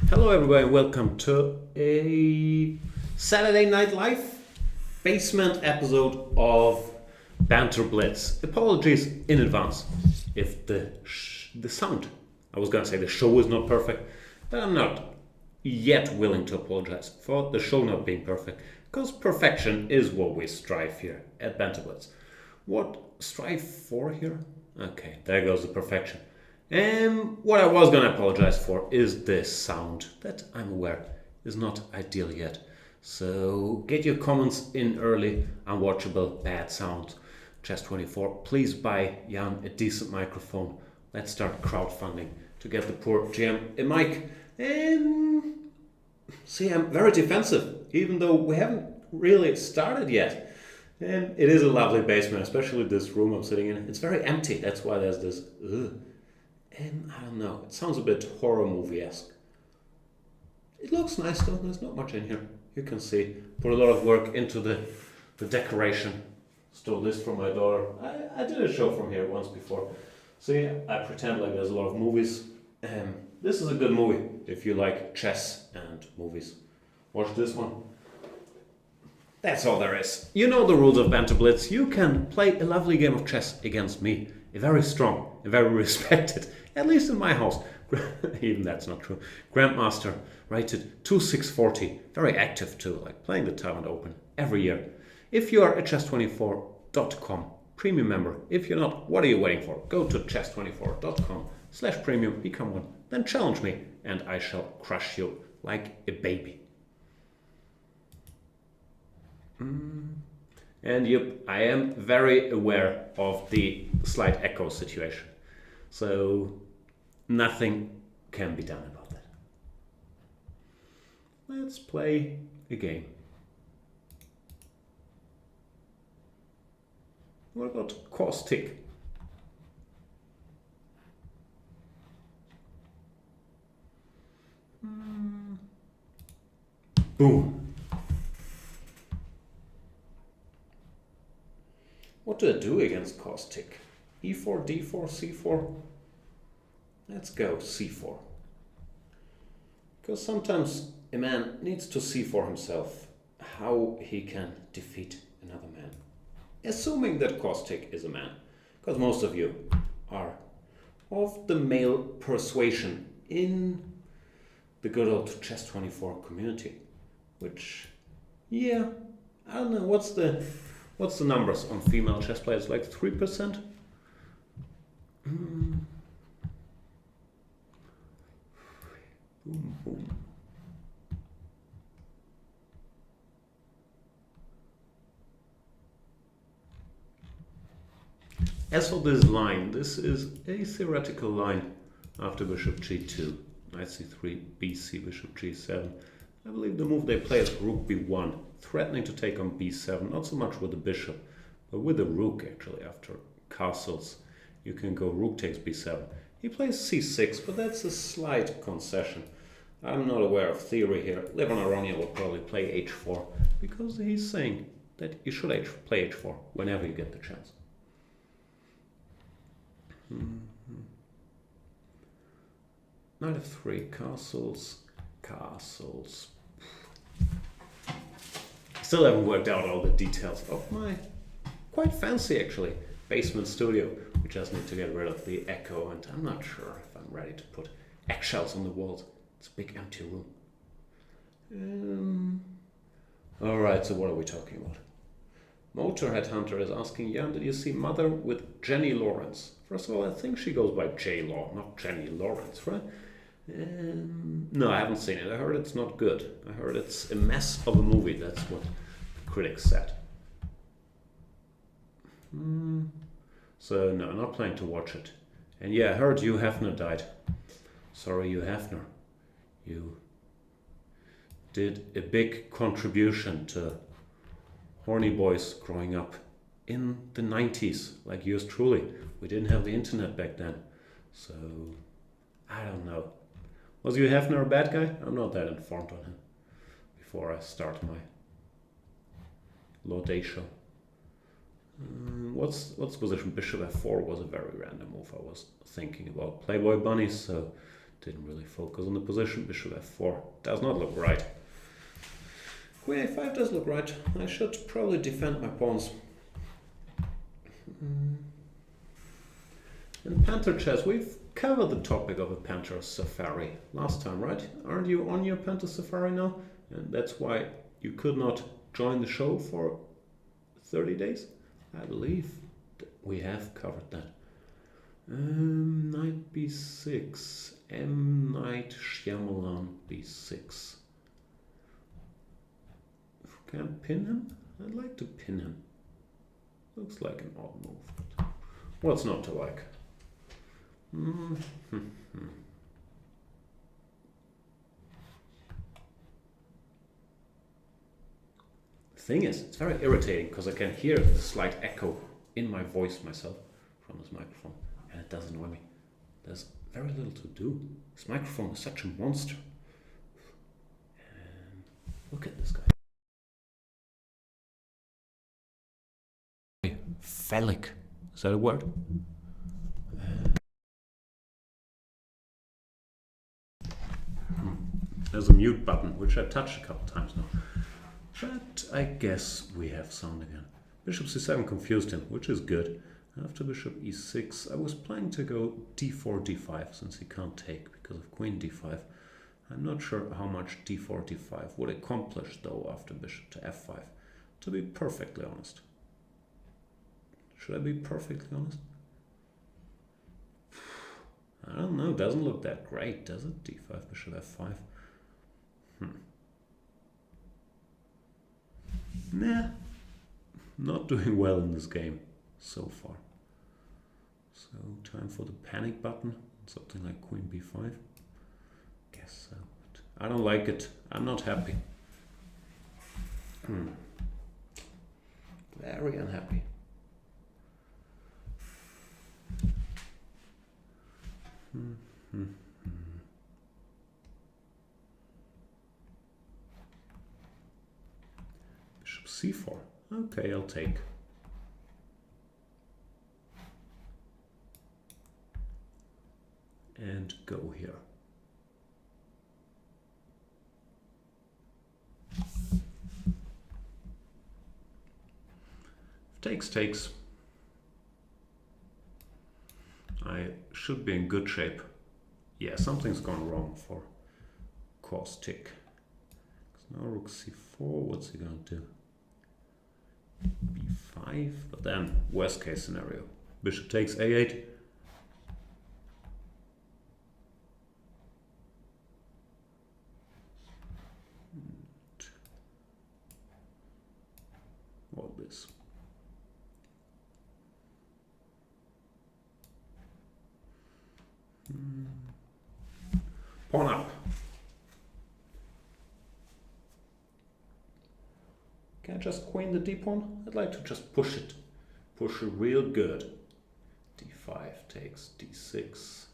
Hello everybody, welcome to a Saturday Night Live basement episode of Banter Blitz. Apologies in advance if the sound, I was gonna say the show is not perfect, but I'm not yet willing to apologize for the show not being perfect, because perfection is what we strive here at Banter Blitz. What strive for here? Okay, there goes the perfection. And what I was going to apologize for is this sound that I'm aware is not ideal yet. So get your comments in early, unwatchable, bad sound. Chess24, please buy Jan a decent microphone. Let's start crowdfunding to get the poor GM a mic. And see, I'm very defensive, even though we haven't really started yet. And it is a lovely basement, especially this room I'm sitting in. It's very empty, that's why there's this And I don't know, it sounds a bit horror movie-esque. It looks nice though, there's not much in here. You can see, put a lot of work into the decoration. Stole this from my daughter. I did a show from here once before. See, I pretend like there's a lot of movies. This is a good movie if you like chess and movies. Watch this one. That's all there is. You know the rules of Banter Blitz. You can play a lovely game of chess against me. A very strong, a very respected, at least in my house, even that's not true, Grandmaster, rated 2640, very active too, like playing the Taiwan Open every year. If you are a chess24.com premium member, if you're not, what are you waiting for? Go to chess24.com/premium, become one, then challenge me, and I shall crush you like a baby. And yep, I am very aware of the slight echo situation. So nothing can be done about that. Let's play a game. What about Kostik? Boom. What do I do against Kostik? E4, D4, C4? Let's go C4. Because sometimes a man needs to see for himself how he can defeat another man. Assuming that Kostik is a man. Because most of you are of the male persuasion in the good old Chess24 community. Which, yeah, I don't know, what's the numbers on female chess players? Like 3%? Boom, boom. As for this line, this is a theoretical line after bishop g2, knight c3, bc, bishop g7. I believe the move they play is rook b1, threatening to take on b7, not so much with the bishop, but with the rook actually. After castles, you can go rook takes b7. He plays c6, but that's a slight concession. I'm not aware of theory here. Levon Aronia will probably play h4, because he's saying that you should play h4 whenever you get the chance. Knight f3, castles. Still haven't worked out all the details of my quite fancy actually basement studio. We just need to get rid of the echo, and I'm not sure if I'm ready to put eggshells on the walls. It's a big empty room. Alright, so what are we talking about? Motorhead Hunter is asking, Jan, did you see Mother with Jenny Lawrence? First of all, I think she goes by J-Law, not Jenny Lawrence, right? No, I haven't seen it. I heard it's not good. I heard it's a mess of a movie. That's what critics said. So no, not planning to watch it. And yeah, I heard Hugh Hefner died. Sorry, Hugh Hefner. You did a big contribution to horny boys growing up in the 90s, like yours truly. We didn't have the internet back then. So, I don't know. Was Hugh Hefner a bad guy? I'm not that informed on him before I start my laudation. What's position? Bishop f4 was a very random move I was thinking about. Playboy bunnies, so Didn't really focus on the position. Bishop f4 does not look right. Queen a5 does look right. I should probably defend my pawns. In Panther chess, we've covered the topic of a Panther Safari last time, right? Aren't you on your Panther Safari now? And that's why you could not join the show for 30 days? I believe we have covered that. Knight b6, knight Shyamalan b6. Can I pin him? I'd like to pin him. Looks like an odd move, but what's not to like? The thing is, it's very irritating because I can hear the slight echo in my voice myself from this microphone, and it does annoy me. There's very little to do. This microphone is such a monster. And look at this guy. Phallic. Is that a word? There's a mute button, which I touched a couple times now. But I guess we have sound again. Bishop c7 confused him, which is good. After bishop e6, I was planning to go d4, d5, since he can't take because of queen d5. I'm not sure how much d4, d5 would accomplish, though, after bishop to f5, to be perfectly honest. Should I be perfectly honest? I don't know, doesn't look that great, does it? d5, bishop f5. Nah, not doing well in this game so far. So time for the panic button, something like queen b5. Guess so, but I don't like it. I'm not happy. Very unhappy. Bishop c4. Okay, I'll take. And go here. If takes. I should be in good shape. Yeah, something's gone wrong for Kostik. Now rook c4, what's he gonna do? b5, but then worst case scenario. Bishop takes a8. What this? Pawn up. Can I just queen the d-pawn? I'd like to just push it. Push it real good. d5 takes d6.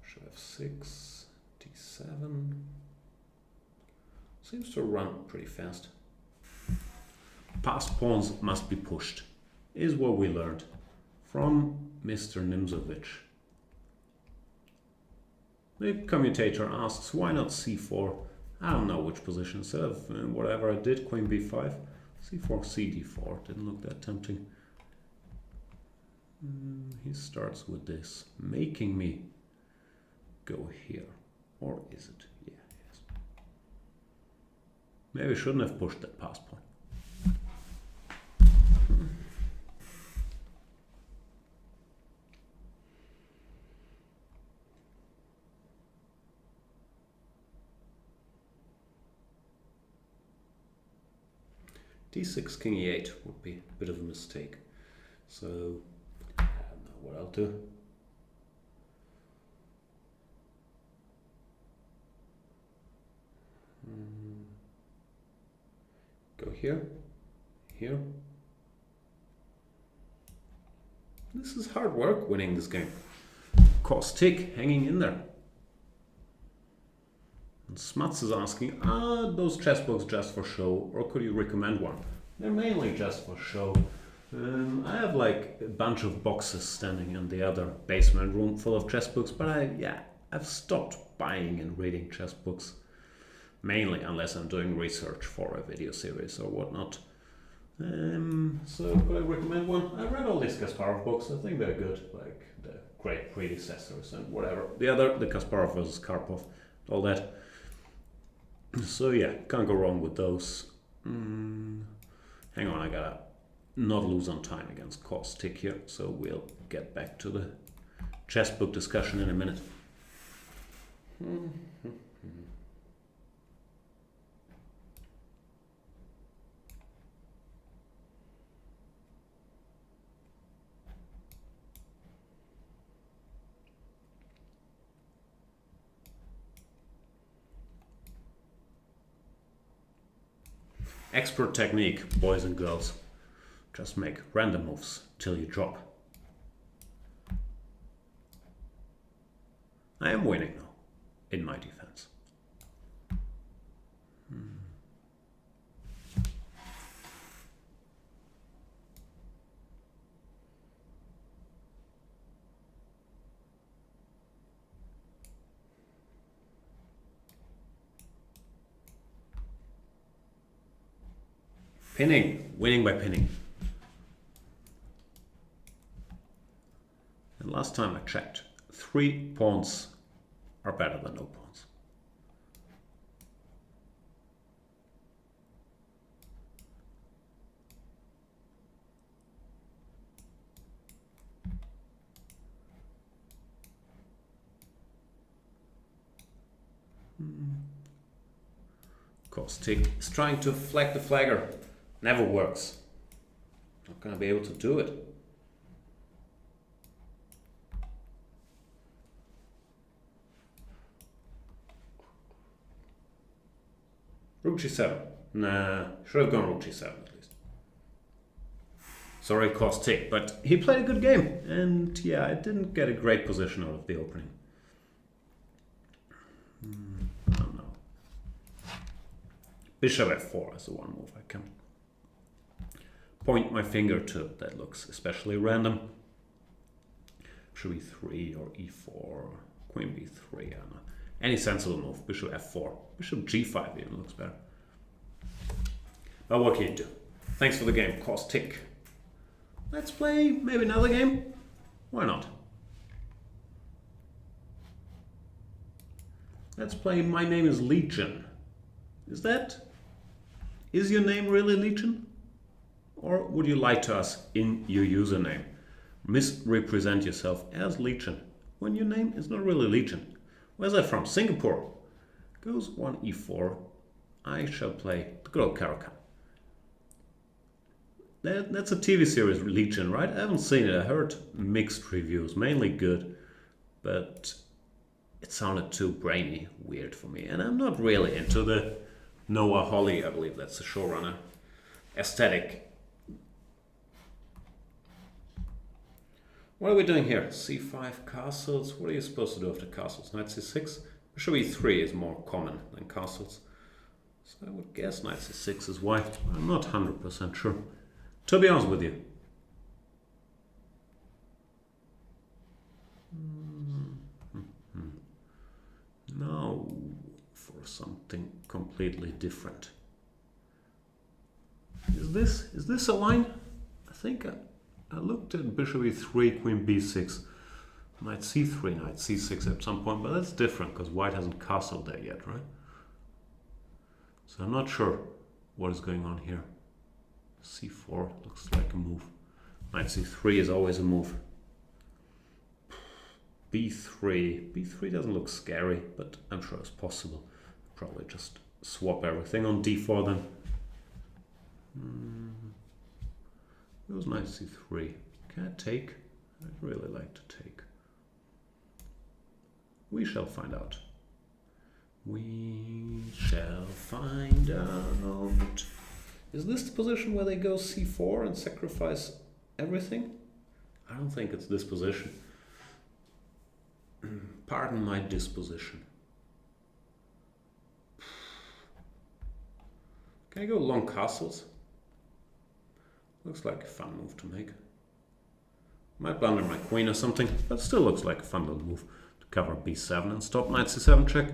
Bishop f6. d7. Seems to run pretty fast. Passed pawns must be pushed, is what we learned from Mr. Nimzovich. The commutator asks, why not c4? I don't know which position. Instead of whatever I did, queen b5, c4, cd4. Didn't look that tempting. He starts with this, making me go here. Or is it? Yeah, yes. Maybe I shouldn't have pushed that pass pawn. d6, king e8 would be a bit of a mistake. So, I don't know what I'll do. Go here, here. This is hard work winning this game. Kostik hanging in there. And Smoltz is asking, are those chess books just for show, or could you recommend one? They're mainly just for show. I have like a bunch of boxes standing in the other basement room full of chess books, but I've stopped buying and reading chess books, mainly unless I'm doing research for a video series or whatnot. So could I recommend one? I read all these Kasparov books. I think they're good, like the great predecessors and whatever. The Kasparov versus Karpov, all that. So yeah, can't go wrong with those. Hang on, I gotta not lose on time against Kostik here, so we'll get back to the chess book discussion in a minute. Expert technique, boys and girls. Just make random moves till you drop. I am winning now, in my defense. Pinning, winning by pinning. And last time I checked, 3 pawns are better than no pawns. Kostik is trying to flag the flagger. Never works. Not gonna be able to do it. Rook g7. Nah, should have gone rook g7 at least. Sorry, Kostik, but he played a good game. And yeah, I didn't get a great position out of the opening. I don't know. Bishop f4 is the one move I can point my finger to that looks especially random. Bishop e3 or e4, queen b3, I don't know. Any sensible move, bishop f4, bishop g5 even looks better. But what can you do? Thanks for the game, Kostik. Let's play maybe another game? Why not? Let's play My Name is Legion. Is your name really Legion? Or would you lie to us in your username? Misrepresent yourself as Legion when your name is not really Legion. Where's that from? Singapore. Goes 1 e4. I shall play the good old Caro-Kann. That's a TV series, Legion, right? I haven't seen it. I heard mixed reviews, mainly good, but it sounded too brainy, weird for me. And I'm not really into the Noah Hawley, I believe that's the showrunner, aesthetic. What are we doing here? c5 castles. What are you supposed to do after castles? Knight c6? Bishop e3 is more common than castles. So I would guess knight c6 is white. I'm not 100% sure. To be honest with you. Now for something completely different. Is this a line? I think I looked at bishop e3, queen b6, knight c3, knight c6 at some point, but that's different because white hasn't castled there yet, right? So I'm not sure what is going on here. c4 looks like a move. Knight c3 is always a move. b3 doesn't look scary, but I'm sure it's possible. Probably just swap everything on d4 then. It was knight c3. Can I take? I'd really like to take. We shall find out. We shall find out. Is this the position where they go c4 and sacrifice everything? I don't think it's this position. Pardon my disposition. Can I go long castles? Looks like a fun move to make. Might blunder my queen or something, but still looks like a fun little move to cover b7 and stop knight c7 check.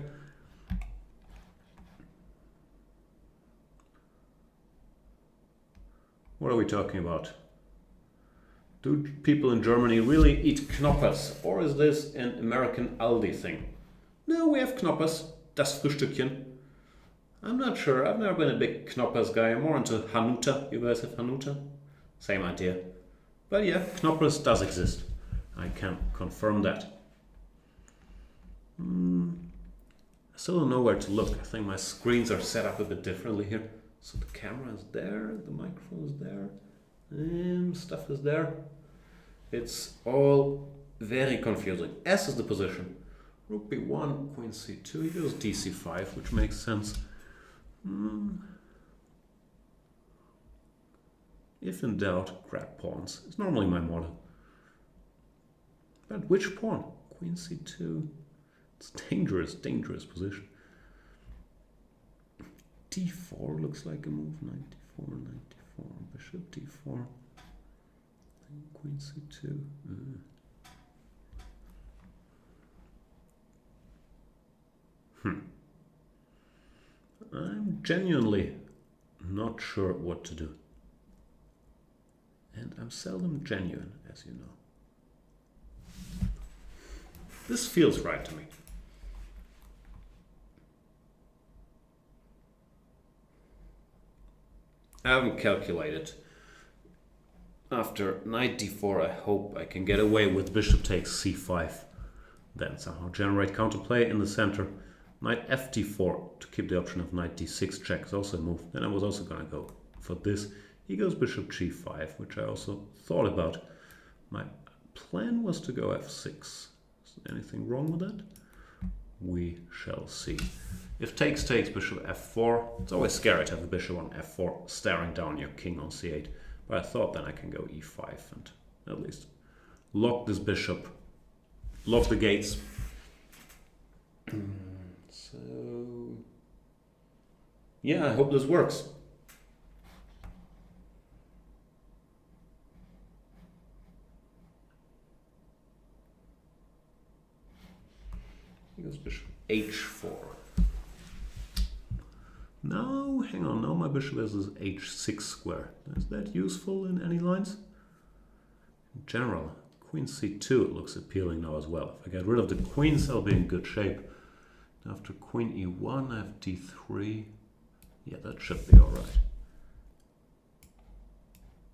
What are we talking about? Do people in Germany really eat Knoppers, or is this an American Aldi thing? No, we have Knoppers, das Frühstückchen. I'm not sure, I've never been a big Knoppers guy, I'm more into Hanuta. You guys have Hanuta? Same idea. But yeah, Knoppers does exist. I can confirm that. I still don't know where to look. I think my screens are set up a bit differently here. So the camera is there, the microphone is there, and stuff is there. It's all very confusing. S is the position. Rook b1, queen c2, he goes dc5, which makes sense. If in doubt, grab pawns. It's normally my motto. But which pawn? Queen c2. It's dangerous, dangerous position. d4 looks like a move. 94, 94. Bishop d4. And queen c2. I'm genuinely not sure what to do. And I'm seldom genuine, as you know. This feels right to me. I haven't calculated. After knight d4, I hope I can get away with bishop takes c5. Then somehow generate counterplay in the center. Knight ft4 to keep the option of knight d6 check is also a move. Then I was also going to go for this. He goes bishop g5, which I also thought about. My plan was to go f6. Is there anything wrong with that? We shall see. If takes, bishop f4. It's always scary to have a bishop on f4 staring down your king on c8. But I thought then I can go e5 and at least lock this bishop. Lock the gates. So, yeah, I hope this works. He goes bishop h4. No, hang on, now my bishop has this h6 square. Is that useful in any lines? In general, queen c2 looks appealing now as well. If I get rid of the queens, I'll be in good shape. After queen e1, I have d3. Yeah, that should be alright.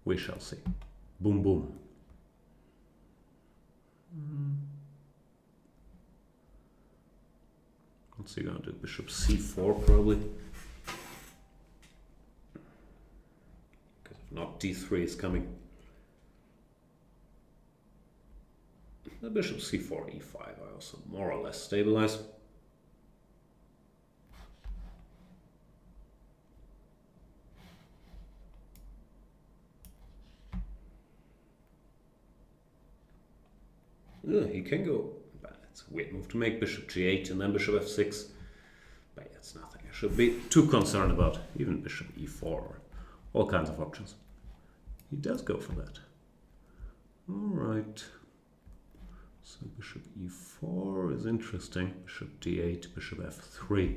We shall see. Boom, boom. What's he gonna do? Bishop c4 probably. Because if not, d3 is coming. The bishop c4, e5 I also more or less stabilize. He can go, but it's a weird move to make. Bishop g8 and then bishop f6. But yeah, it's nothing I should be too concerned about. Even bishop e4 or all kinds of options. He does go for that. Alright. So bishop e4 is interesting. Bishop d8, bishop f3.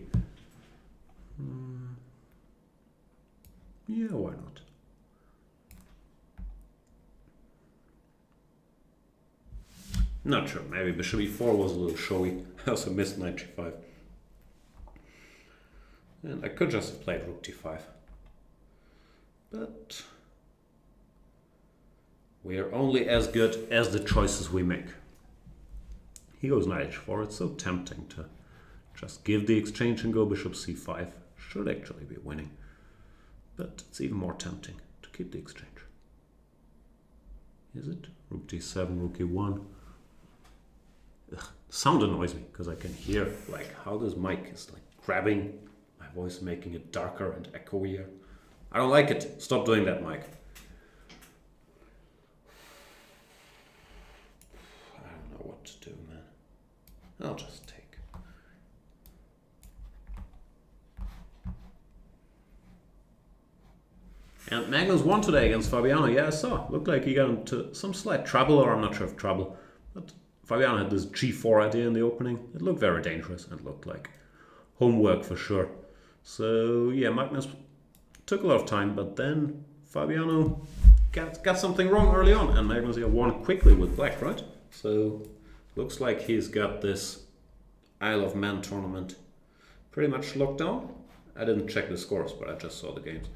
Yeah, why not? Not sure, maybe bishop e4 was a little showy. I also missed knight g5. And I could just have played rook d5. But we are only as good as the choices we make. He goes knight h4. It's so tempting to just give the exchange and go bishop c5. Should actually be winning. But it's even more tempting to keep the exchange. Is it? Rook d7, rook e1. Ugh, sound annoys me because I can hear like how this mic is like grabbing my voice, making it darker and echoier. I don't like it. Stop doing that, mic. I don't know what to do, man. I'll just take. And Magnus won today against Fabiano. Yeah, I saw. Looked like he got into some slight trouble, or I'm not sure if trouble. But Fabiano had this g4 idea in the opening. It looked very dangerous and looked like homework for sure. So yeah, Magnus took a lot of time, but then Fabiano got something wrong early on, and Magnus won quickly with black, right? So looks like he's got this Isle of Man tournament pretty much locked down. I didn't check the scores, but I just saw the games.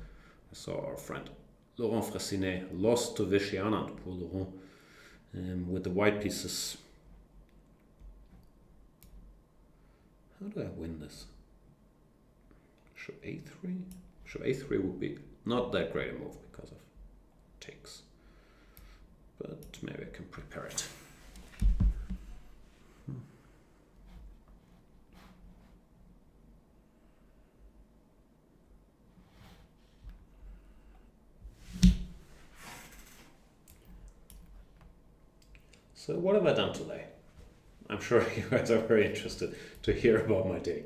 I saw our friend Laurent Frassinet lost to Vichy Anand, poor Laurent, with the white pieces. How do I win this? Should a3? Should a3 would be not that great a move because of takes. But maybe I can prepare it. So what have I done today? I'm sure you guys are very interested to hear about my day.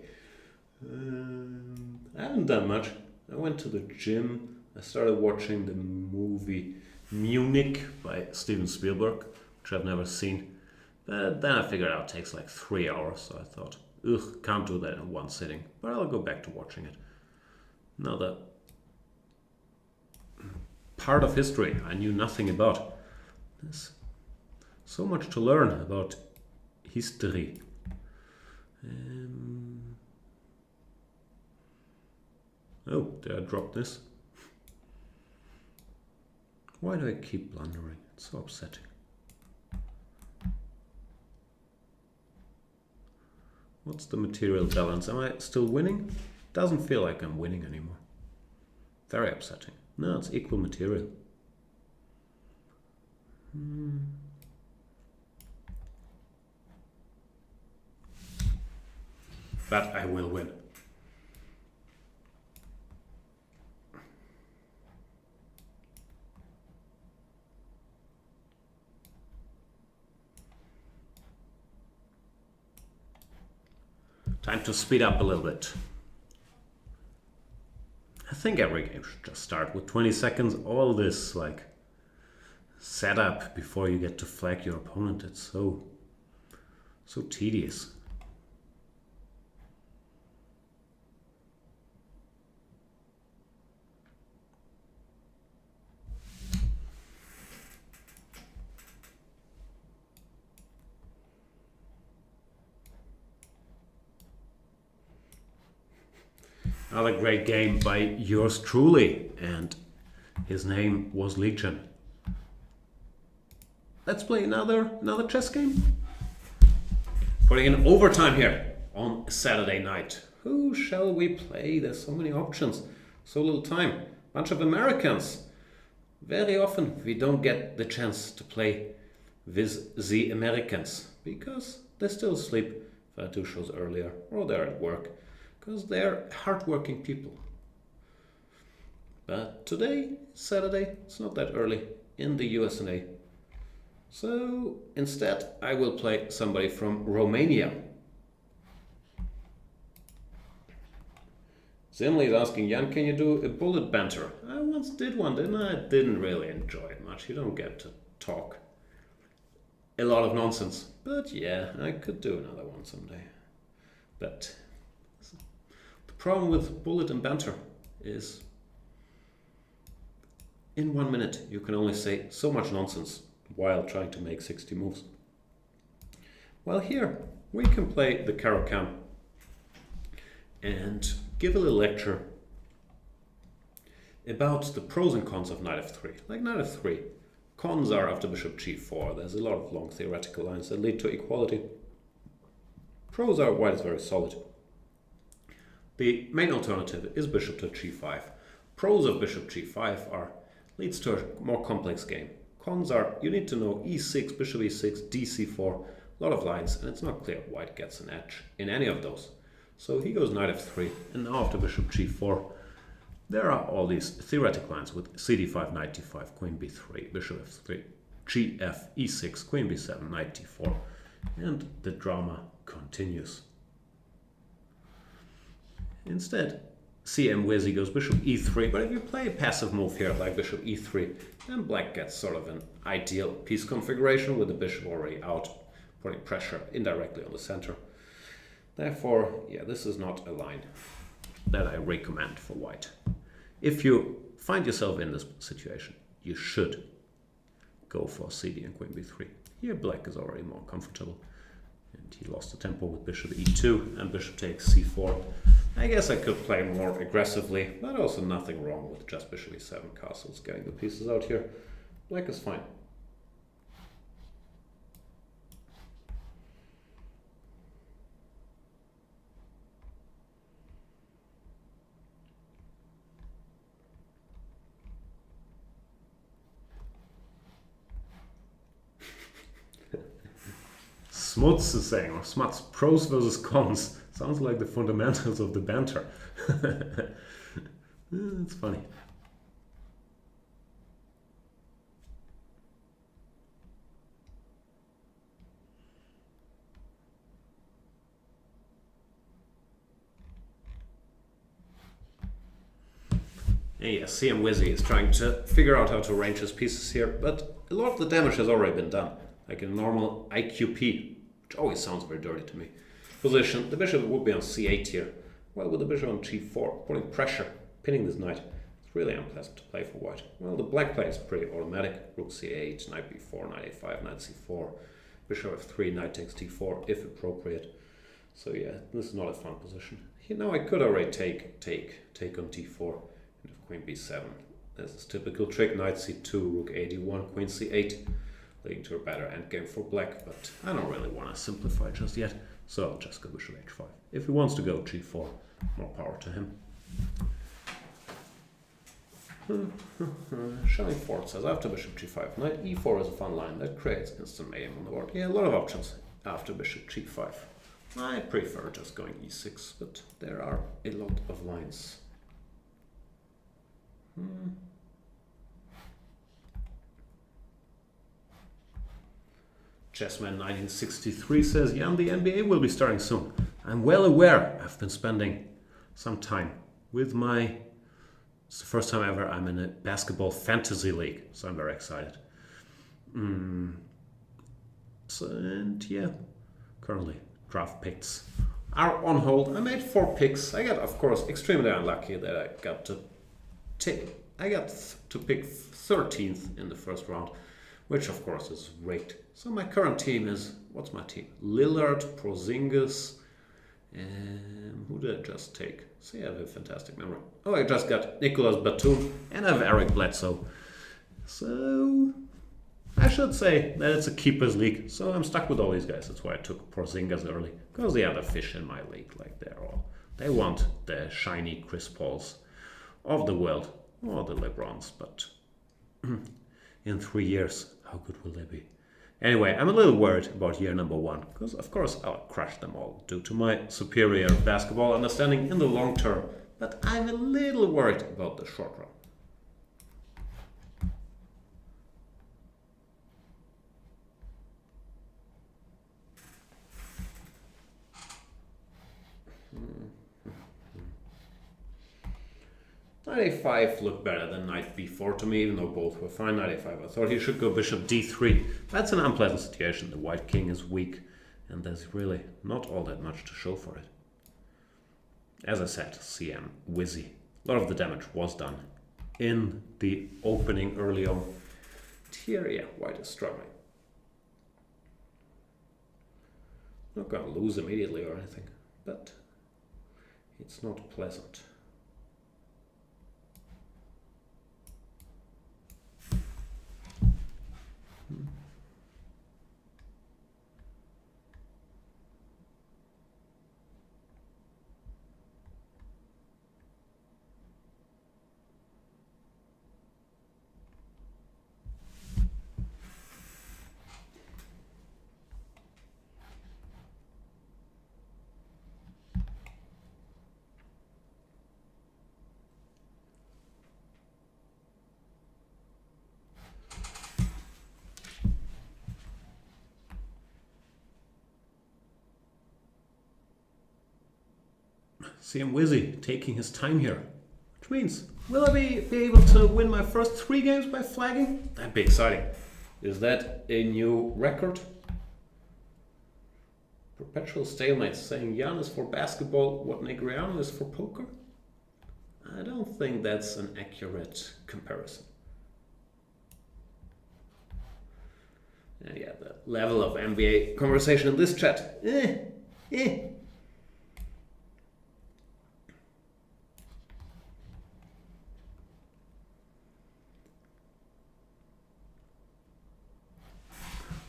I haven't done much. I went to the gym. I started watching the movie Munich by Steven Spielberg, which I've never seen. But then I figured out it takes like 3 hours, so I thought, ugh, can't do that in one sitting. But I'll go back to watching it. Another part of history I knew nothing about. There's so much to learn about history. Oh, did I drop this? Why do I keep blundering? It's so upsetting. What's the material balance? Am I still winning? Doesn't feel like I'm winning anymore. Very upsetting. No, it's equal material. But I will win. Time to speed up a little bit. I think every game should just start with 20 seconds. All this like setup before you get to flag your opponent. It's so tedious. Another great game by yours truly, and his name was Legion. Let's play another chess game. Putting in overtime here on Saturday night. Who shall we play? There's so many options, so little time. Bunch of Americans. Very often we don't get the chance to play with the Americans because they still sleep if I do shows earlier or they're at work. Because they're hardworking people. But today, Saturday, it's not that early in the USA. So instead, I will play somebody from Romania. Zimli is asking, Jan, can you do a bullet banter? I once did one, didn't I? I didn't really enjoy it much. You don't get to talk a lot of nonsense. But yeah, I could do another one someday. But problem with bullet and banter is in 1 minute you can only say so much nonsense while trying to make 60 moves. Well, here we can play the Caro-Kann and give a little lecture about the pros and cons of knight f3. Like knight f3, cons are after bishop g4. There's a lot of long theoretical lines that lead to equality. Pros are white is very solid. The main alternative is bishop to g5. Pros of bishop g5 leads to a more complex game. Cons are you need to know e6, bishop e6, dc4, a lot of lines, and it's not clear white gets an edge in any of those. So he goes knight f3, and now after bishop g4, there are all these theoretical lines with cd5, knight d5, queen b3, bishop f3, gf, e6, queen b7, knight d4, and the drama continues. Instead, CM Wizzy goes bishop e3, but if you play a passive move here like bishop e3, then black gets sort of an ideal piece configuration with the bishop already out putting pressure indirectly on the center. Therefore, yeah, this is not a line that I recommend for white. If you find yourself in this situation, you should go for CD and queen b3. Here black is already more comfortable. And he lost the tempo with bishop e2 and bishop takes c4. I guess I could play more aggressively, but also nothing wrong with just bishop e7 castles, getting the pieces out here. Black is fine. Smoltz is saying, or Smuts, pros versus cons. Sounds like the fundamentals of the banter. It's funny. Yeah, CM Wizzy is trying to figure out how to arrange his pieces here, but a lot of the damage has already been done. Like a normal IQP, which always sounds very dirty to me. Position, the bishop would be on c8 here. Well, with the bishop on g4, putting pressure, pinning this knight. It's really unpleasant to play for white. Well, the black play is pretty automatic. Rook c8, knight b4, knight a5, knight c4, bishop f3, knight takes d4, if appropriate. So yeah, this is not a fun position. Here, now I could already take on d4, and queen b7. This is typical trick, knight c2, rook a1, queen c8. Leading to a better endgame for black, but I don't really want to simplify just yet, so I'll just go bishop h5. If he wants to go g4, more power to him. Shining Ford says, after bishop g5, knight e4 is a fun line that creates instant mayhem on the board. Yeah, a lot of options after bishop g5. I prefer just going e6, but there are a lot of lines. Chessman 1963 says, Jan, the NBA will be starting soon. I'm well aware. I've been spending some time with my... It's the first time ever I'm in a basketball fantasy league, so I'm very excited. So, and yeah, currently draft picks are on hold. I made 4 picks. I got, of course, extremely unlucky that I got to pick 13th in the first round, which of course is rigged. So my current team is, what's my team? Lillard, Porzingis, and who did I just take? See, I have a fantastic memory. Oh, I just got Nicolas Batum, and I have Eric Bledsoe. So I should say that it's a keepers league, so I'm stuck with all these guys. That's why I took Porzingis early, because the other fish in my league, like they want the shiny Chris Pauls of the world, or the LeBrons, but in 3 years, how good will they be? Anyway, I'm a little worried about year number 1, because of course I'll crush them all due to my superior basketball understanding in the long term, but I'm a little worried about the short run. Knight a5 looked better than knight b4 to me, even though both were fine. Knight a5, I thought he should go bishop d3. That's an unpleasant situation. The white king is weak, and there's really not all that much to show for it. As I said, CM Wizzy. A lot of the damage was done in the opening early on. Here, yeah, white is struggling. Not gonna lose immediately or anything, but it's not pleasant. CM Wizzy taking his time here, which means, will I be able to win my first 3 games by flagging? That'd be exciting. Is that a new record? Perpetual stalemate saying Jan is for basketball what Negreanu is for poker? I don't think that's an accurate comparison. And yeah, the level of NBA conversation in this chat.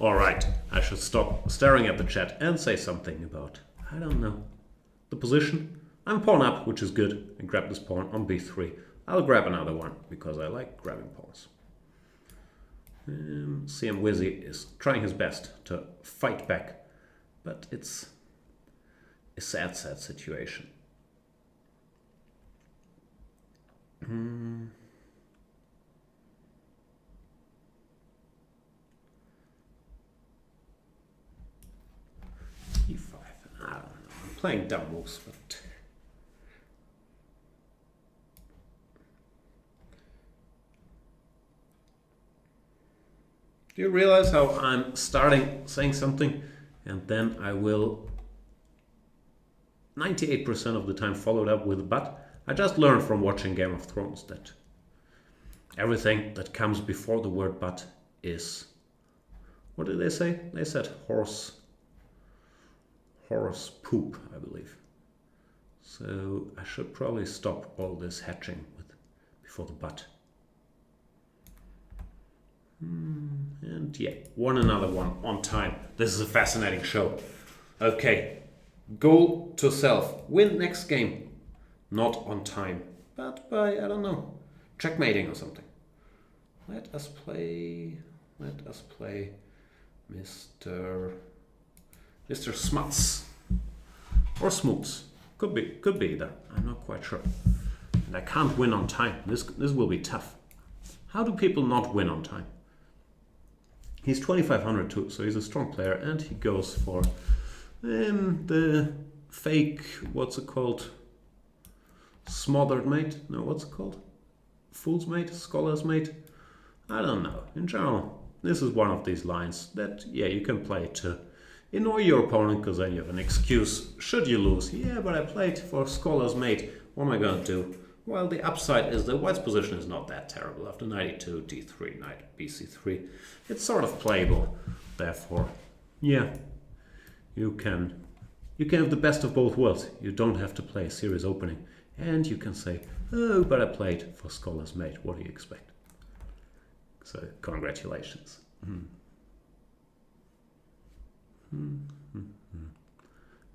Alright, I should stop staring at the chat and say something about, I don't know, the position. I'm pawn up, which is good. I grab this pawn on b3. I'll grab another one, because I like grabbing pawns. CM Wizzy is trying his best to fight back, but it's a sad situation. E5. I don't know. I'm playing dumb moves, but do you realize how I'm starting saying something and then I will 98% of the time follow it up with a but? I just learned from watching Game of Thrones that everything that comes before the word but is, what did they say? They said horse poop, I believe. So I should probably stop all this hatching before the but. And yeah, another one on time. This is a fascinating show. Okay, goal to self. Win next game. Not on time, but by, I don't know, checkmating or something. Let us play Mr. Smoltz or Smoltz. Could be either. I'm not quite sure. And I can't win on time. This will be tough. How do people not win on time? He's 2500 too, so he's a strong player, and he goes for the fake, what's it called? Smothered mate? No, what's it called? Fool's mate? Scholar's mate? I don't know. In general, this is one of these lines that, yeah, you can play to annoy your opponent, because then you have an excuse should you lose. Yeah, but I played for Scholar's mate. What am I going to do? Well, the upside is the white's position is not that terrible. After 92, d3, knight, bc3, it's sort of playable. Therefore, yeah, you can have the best of both worlds. You don't have to play a serious opening. And you can say, oh, but I played for Scholar's mate. What do you expect? So, congratulations.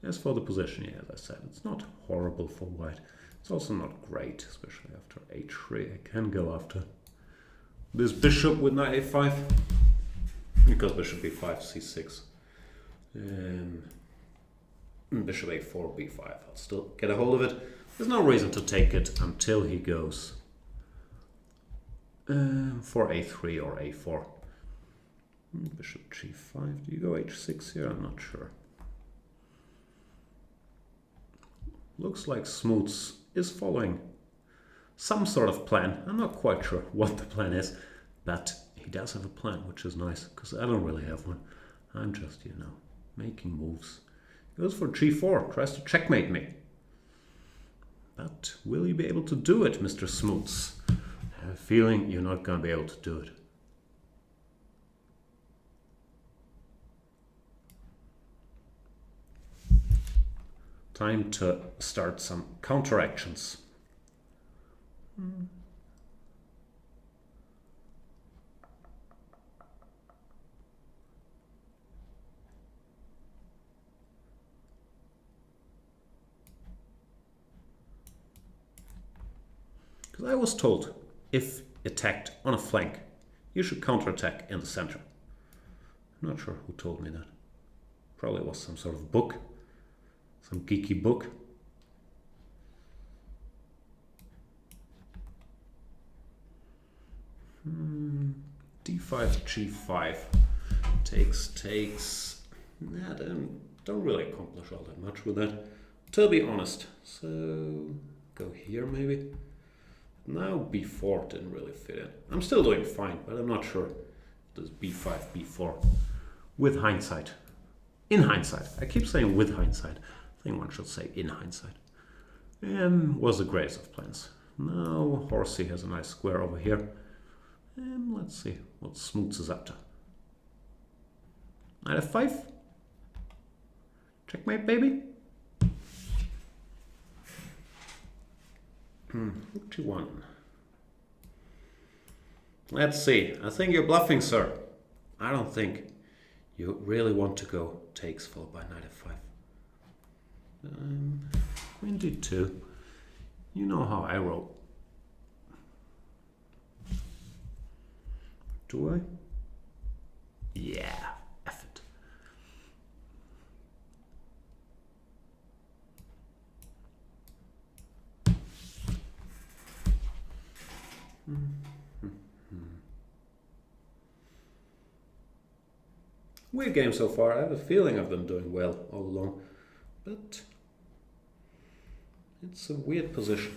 As for the position, yeah, as I said, it's not horrible for white. It's also not great, especially after h3. I can go after this bishop with knight a5, because bishop b5, c6. Bishop a4, b5. I'll still get a hold of it. There's no reason to take it until he goes for a3 or a4. Bishop g5. Do you go h6 here? I'm not sure. Looks like Smoltz is following some sort of plan. I'm not quite sure what the plan is, but he does have a plan, which is nice, because I don't really have one. I'm just, making moves. He goes for g4, tries to checkmate me. But will you be able to do it, Mr. Smoltz? I have a feeling you're not going to be able to do it. Time to start some counteractions. Because I was told, if attacked on a flank, you should counterattack in the center. I'm not sure who told me that. Probably was some sort of book. Some geeky book. D5, G5. Takes. Nah, don't really accomplish all that much with that, to be honest. So, go here maybe. Now B4 didn't really fit in. I'm still doing fine, but I'm not sure. Does B5, B4 with hindsight in hindsight, I keep saying with hindsight, I think one should say in hindsight, was the greatest of plans. Now Horsey has a nice square over here. Let's see what Smoltz is up to. Knight f5. Checkmate, baby. Rook g1. Let's see. I think you're bluffing, sir. I don't think you really want to go takes followed by knight f5. Queen d2. You know how I roll. Do I? Yeah, F it. Weird game so far. I have a feeling I've been doing well all along, but it's a weird position.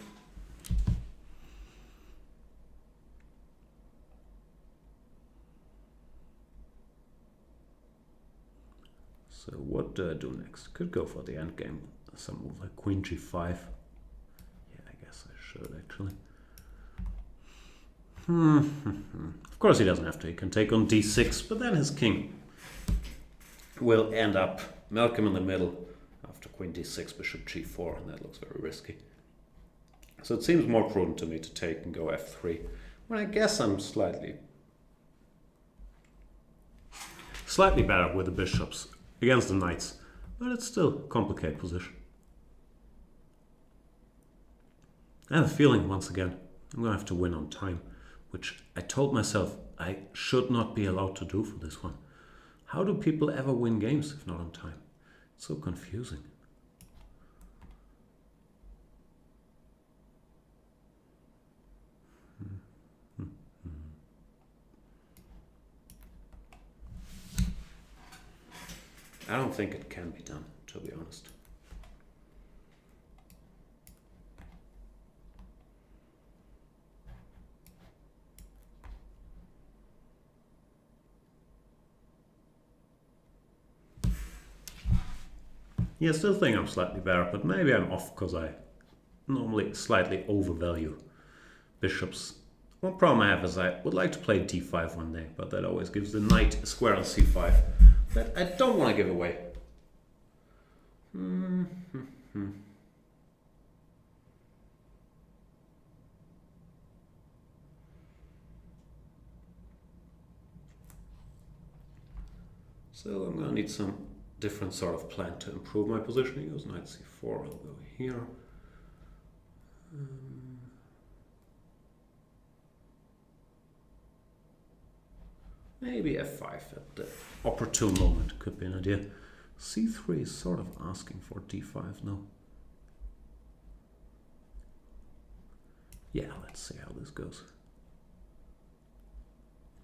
So what do I do next? Could go for the endgame. Some move like queen g5. Yeah, I guess I should actually. Of course he doesn't have to. He can take on d6, but then his king will end up Malcolm in the middle after queen d6, bishop g4, and that looks very risky. So it seems more prudent to me to take and go f3. Well, I guess I'm slightly better with the bishops against the knights, but it's still a complicated position. I have a feeling, once again, I'm going to have to win on time, which I told myself I should not be allowed to do for this one. How do people ever win games if not on time? It's so confusing. I don't think it can be done, to be honest. Yeah, I still think I'm slightly better, but maybe I'm off because I normally slightly overvalue bishops. One problem I have is I would like to play d5 one day, but that always gives the knight a square on c5 that I don't want to give away. So I'm going to need some different sort of plan to improve my position. He goes knight c4, I'll go here. Maybe f5 at the opportune moment could be an idea. c3 is sort of asking for d5 now. Yeah, let's see how this goes.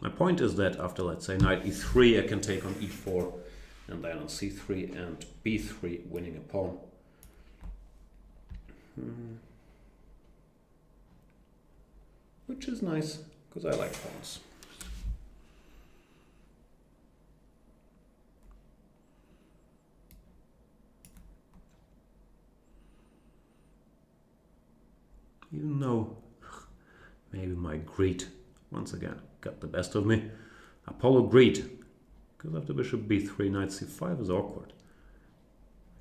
My point is that after, let's say, knight e3, I can take on e4, and then on c3 and b3, winning a pawn. Which is nice, because I like pawns. Even though maybe my greed once again got the best of me. Apollo greed, because after bishop b3, knight c5 is awkward.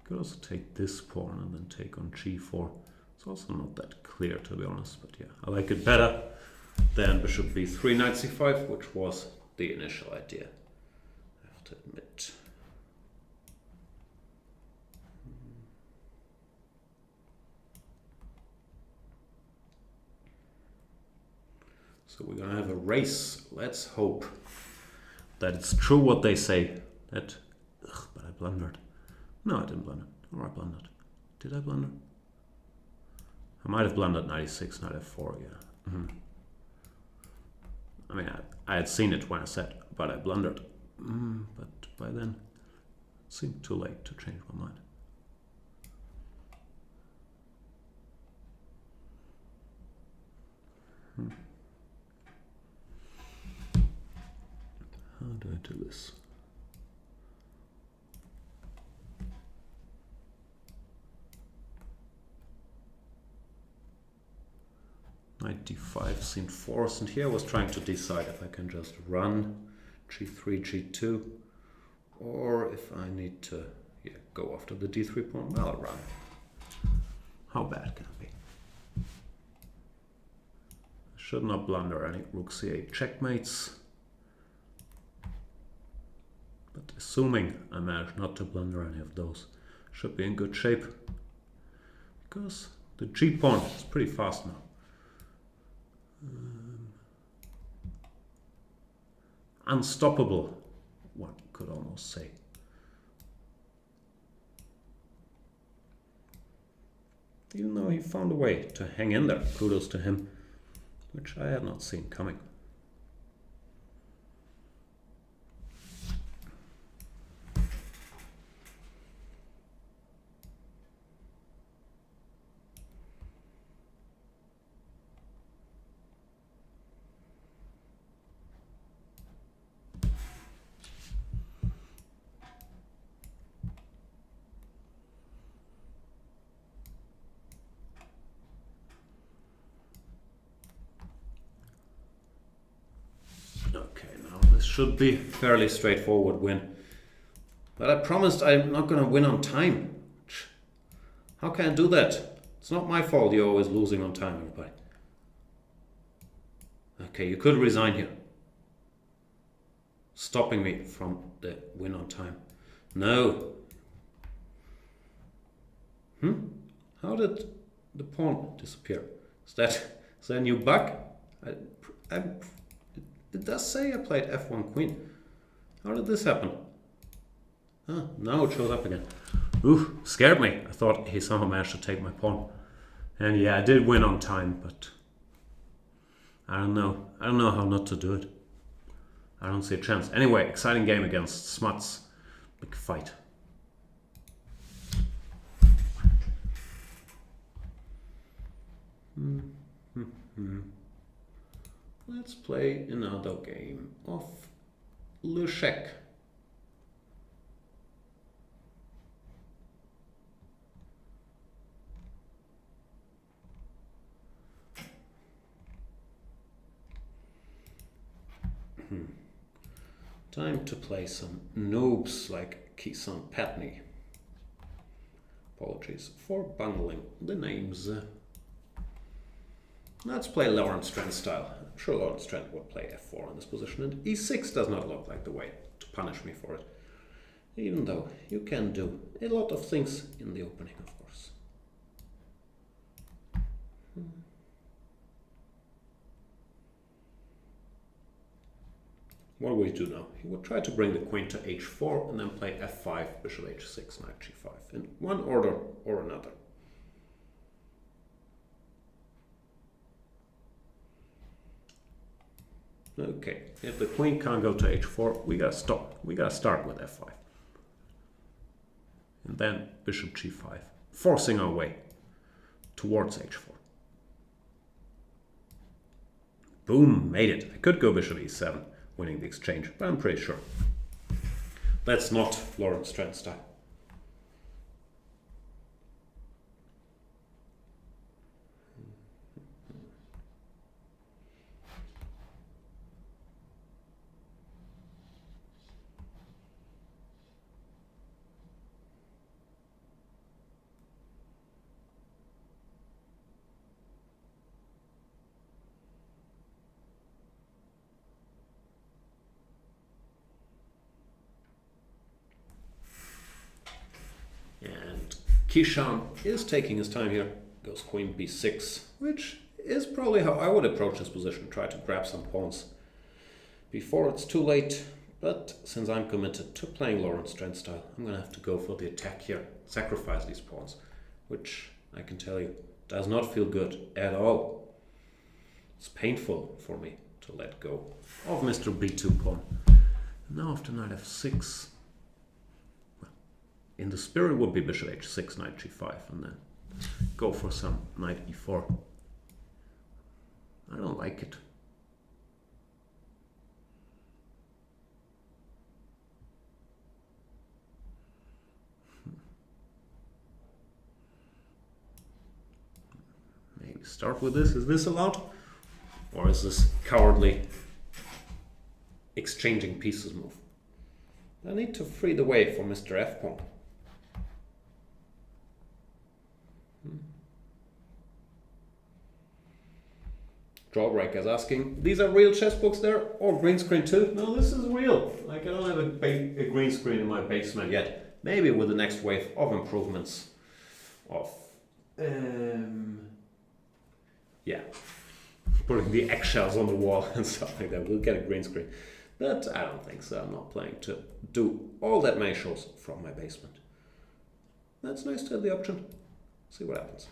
I could also take this pawn and then take on g4. It's also not that clear, to be honest, but yeah, I like it better than bishop b3, knight c5, which was the initial idea, I have to admit. So we're gonna have a race. Let's hope that it's true what they say. That, but I blundered. No, I didn't blunder. Or I blundered. Did I blunder? I might have blundered 96, knight f4, yeah. I mean, I had seen it when I said, but I blundered. But by then, it seemed too late to change my mind. How do I do this? seen force, and here I was trying to decide if I can just run g3, g2, or if I need to go after the d3 pawn. Well, I'll run. How bad can it be? Should not blunder any rook c8 checkmates. But assuming I manage not to blunder any of those, should be in good shape. Because the g pawn is pretty fast now. Unstoppable, one could almost say. Even though he found a way to hang in there, kudos to him, which I had not seen coming. Okay, now this should be a fairly straightforward win. But I promised I'm not going to win on time. How can I do that? It's not my fault you're always losing on time, everybody. Okay, you could resign here. Stopping me from the win on time. No. How did the pawn disappear? Is that a new bug? It does say I played f1 queen. How did this happen? Ah, now it shows up again. Ooh, scared me. I thought he somehow managed to take my pawn. And yeah, I did win on time, but I don't know. I don't know how not to do it. I don't see a chance. Anyway, exciting game against Smoltz. Big fight. Let's play another game of Le Chèque. Time to play some noobs like Keshawn Patney. Apologies for bungling the names. Let's play Lawrence Trent style. I'm sure Lawrence Trent would play f4 in this position, and e6 does not look like the way to punish me for it. Even though you can do a lot of things in the opening, of course. What will he do now? He would try to bring the queen to h4 and then play f5, bishop h6, knight g5 in one order or another. Okay, if the queen can't go to h4, we gotta stop. We gotta start with f5. And then bishop g5, forcing our way towards h4. Boom, made it. I could go bishop e7, winning the exchange, but I'm pretty sure that's not Lawrence Trent style. Keshawn is taking his time here. Goes queen b6, which is probably how I would approach this position. Try to grab some pawns before it's too late. But since I'm committed to playing Lawrence Trent style, I'm going to have to go for the attack here. Sacrifice these pawns, which I can tell you does not feel good at all. It's painful for me to let go of Mr. b2 pawn. Now after knight f6, in the spirit would be bishop h6, knight g5, and then go for some knight e4. I don't like it. Maybe start with this. Is this allowed? Or is this cowardly exchanging pieces move? I need to free the way for Mr. F-Pawn. Jawbreaker's asking, these are real chess books there or green screen too? No, this is real. Like, I don't have a green screen in my basement yet. Maybe with the next wave of improvements of yeah, putting the eggshells on the wall and stuff like that, we'll get a green screen. But I don't think so. I'm not planning to do all that many shows from my basement. That's nice to have the option. See what happens.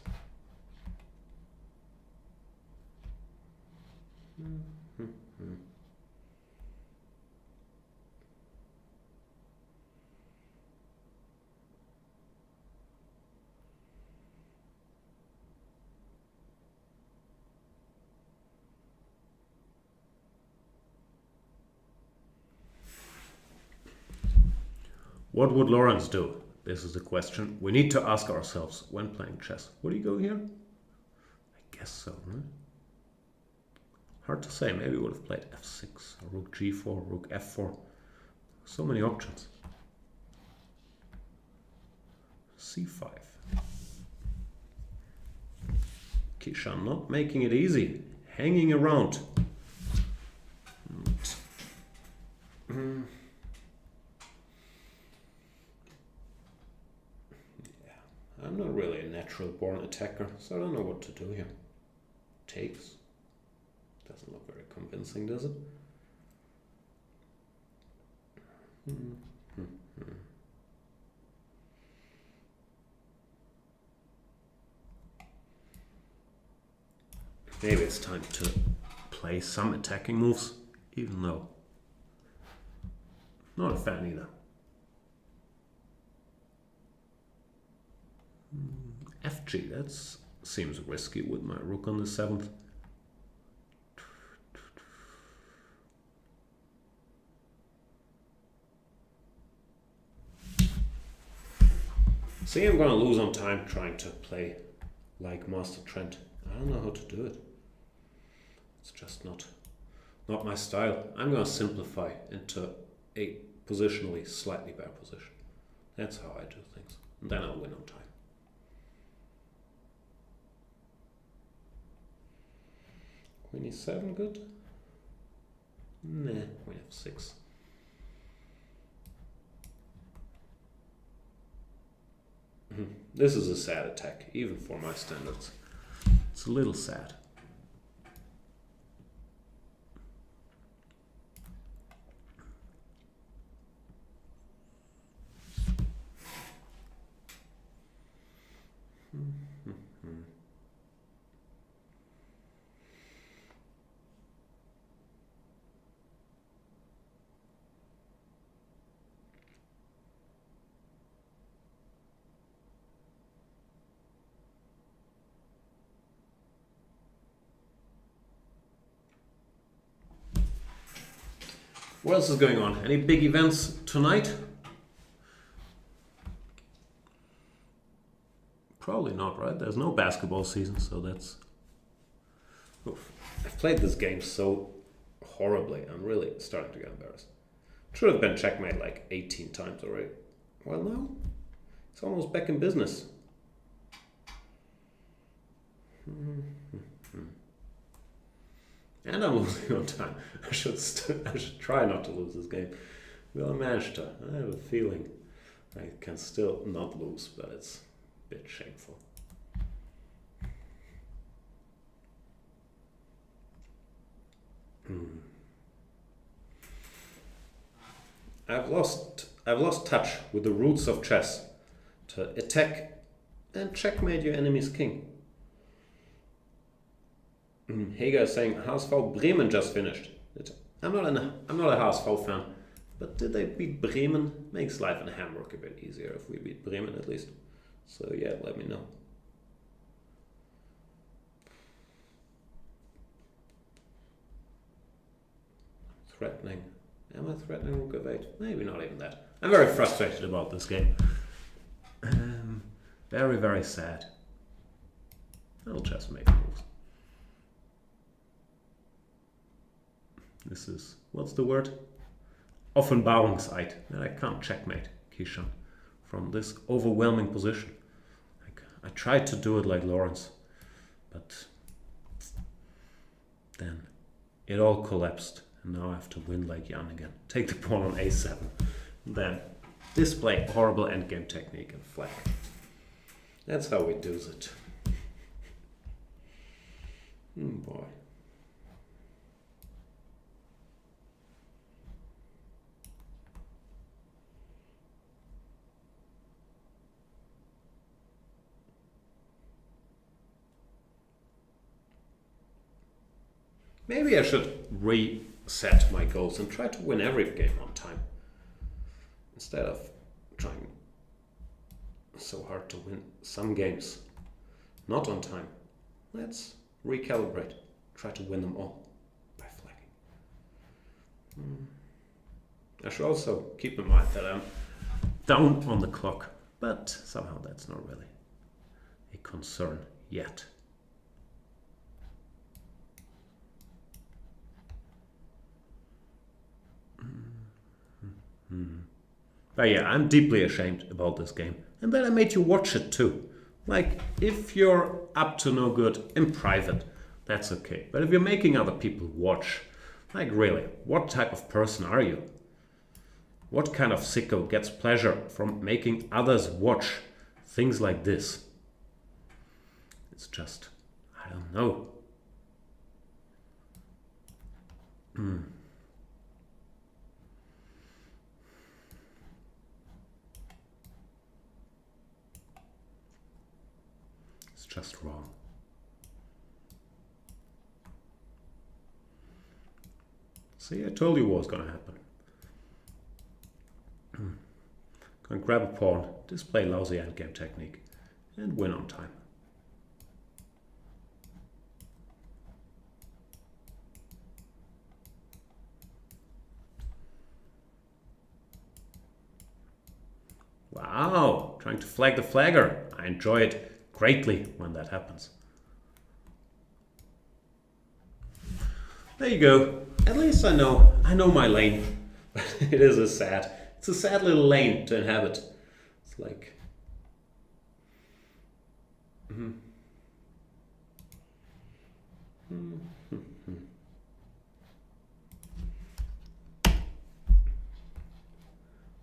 What would Lawrence do? This is the question we need to ask ourselves when playing chess. Would he go here? I guess so, right? Hard to say. Maybe he would have played f6, or rook g4, rook f4. So many options. c5. Keshawn not making it easy. Hanging around. I'm not really a natural born attacker, so I don't know what to do here. Takes. Doesn't look very convincing, does it? Maybe it's time to play some attacking moves, even though not a fan either. FG, that seems risky with my rook on the 7th. See, I'm gonna lose on time trying to play like Master Trent. I don't know how to do it. It's just not my style. I'm gonna simplify into a positionally slightly better position. That's how I do things. And then I'll win on time. Queen e7 good? Nah, queen f6. This is a sad attack, even for my standards. It's a little sad. What else is going on? Any big events tonight? Probably not, right? There's no basketball season, so that's... Oof. I've played this game so horribly. I'm really starting to get embarrassed. Should have been checkmate like 18 times already. Well, now it's almost back in business. And I'm losing on time. I should try not to lose this game. Will I manage to? I have a feeling I can still not lose, but it's a bit shameful. I've lost touch with the roots of chess. To attack and checkmate your enemy's king. Hager is saying HSV Bremen just finished. I'm not a HSV fan, but did they beat Bremen? Makes life in Hamburg a bit easier if we beat Bremen at least. So yeah, let me know. Threatening. Am I threatening rook f8? Maybe not even that. I'm very frustrated about this game. Very, very sad. I'll just make moves. This is, what's the word? Offenbarungseid. That I can't checkmate Keshawn from this overwhelming position. I tried to do it like Lawrence, but then it all collapsed. And now I have to win like Jan again. Take the pawn on a7. Then display horrible endgame technique and flag. That's how we do it. Boy. Maybe I should reset my goals and try to win every game on time, instead of trying so hard to win some games not on time. Let's recalibrate, try to win them all by flagging. I should also keep in mind that I'm down on the clock, but somehow that's not really a concern yet. But yeah, I'm deeply ashamed about this game, and that I made you watch it too. Like, if you're up to no good in private, that's okay. But if you're making other people watch, like really, what type of person are you? What kind of sicko gets pleasure from making others watch things like this? It's just, I don't know. Just wrong. See, I told you what was gonna happen. Gonna grab a pawn, display lousy endgame technique, and win on time. Wow, trying to flag the flagger. I enjoy it greatly when that happens. There you go. At least I know my lane. It's a sad little lane to inhabit. It's like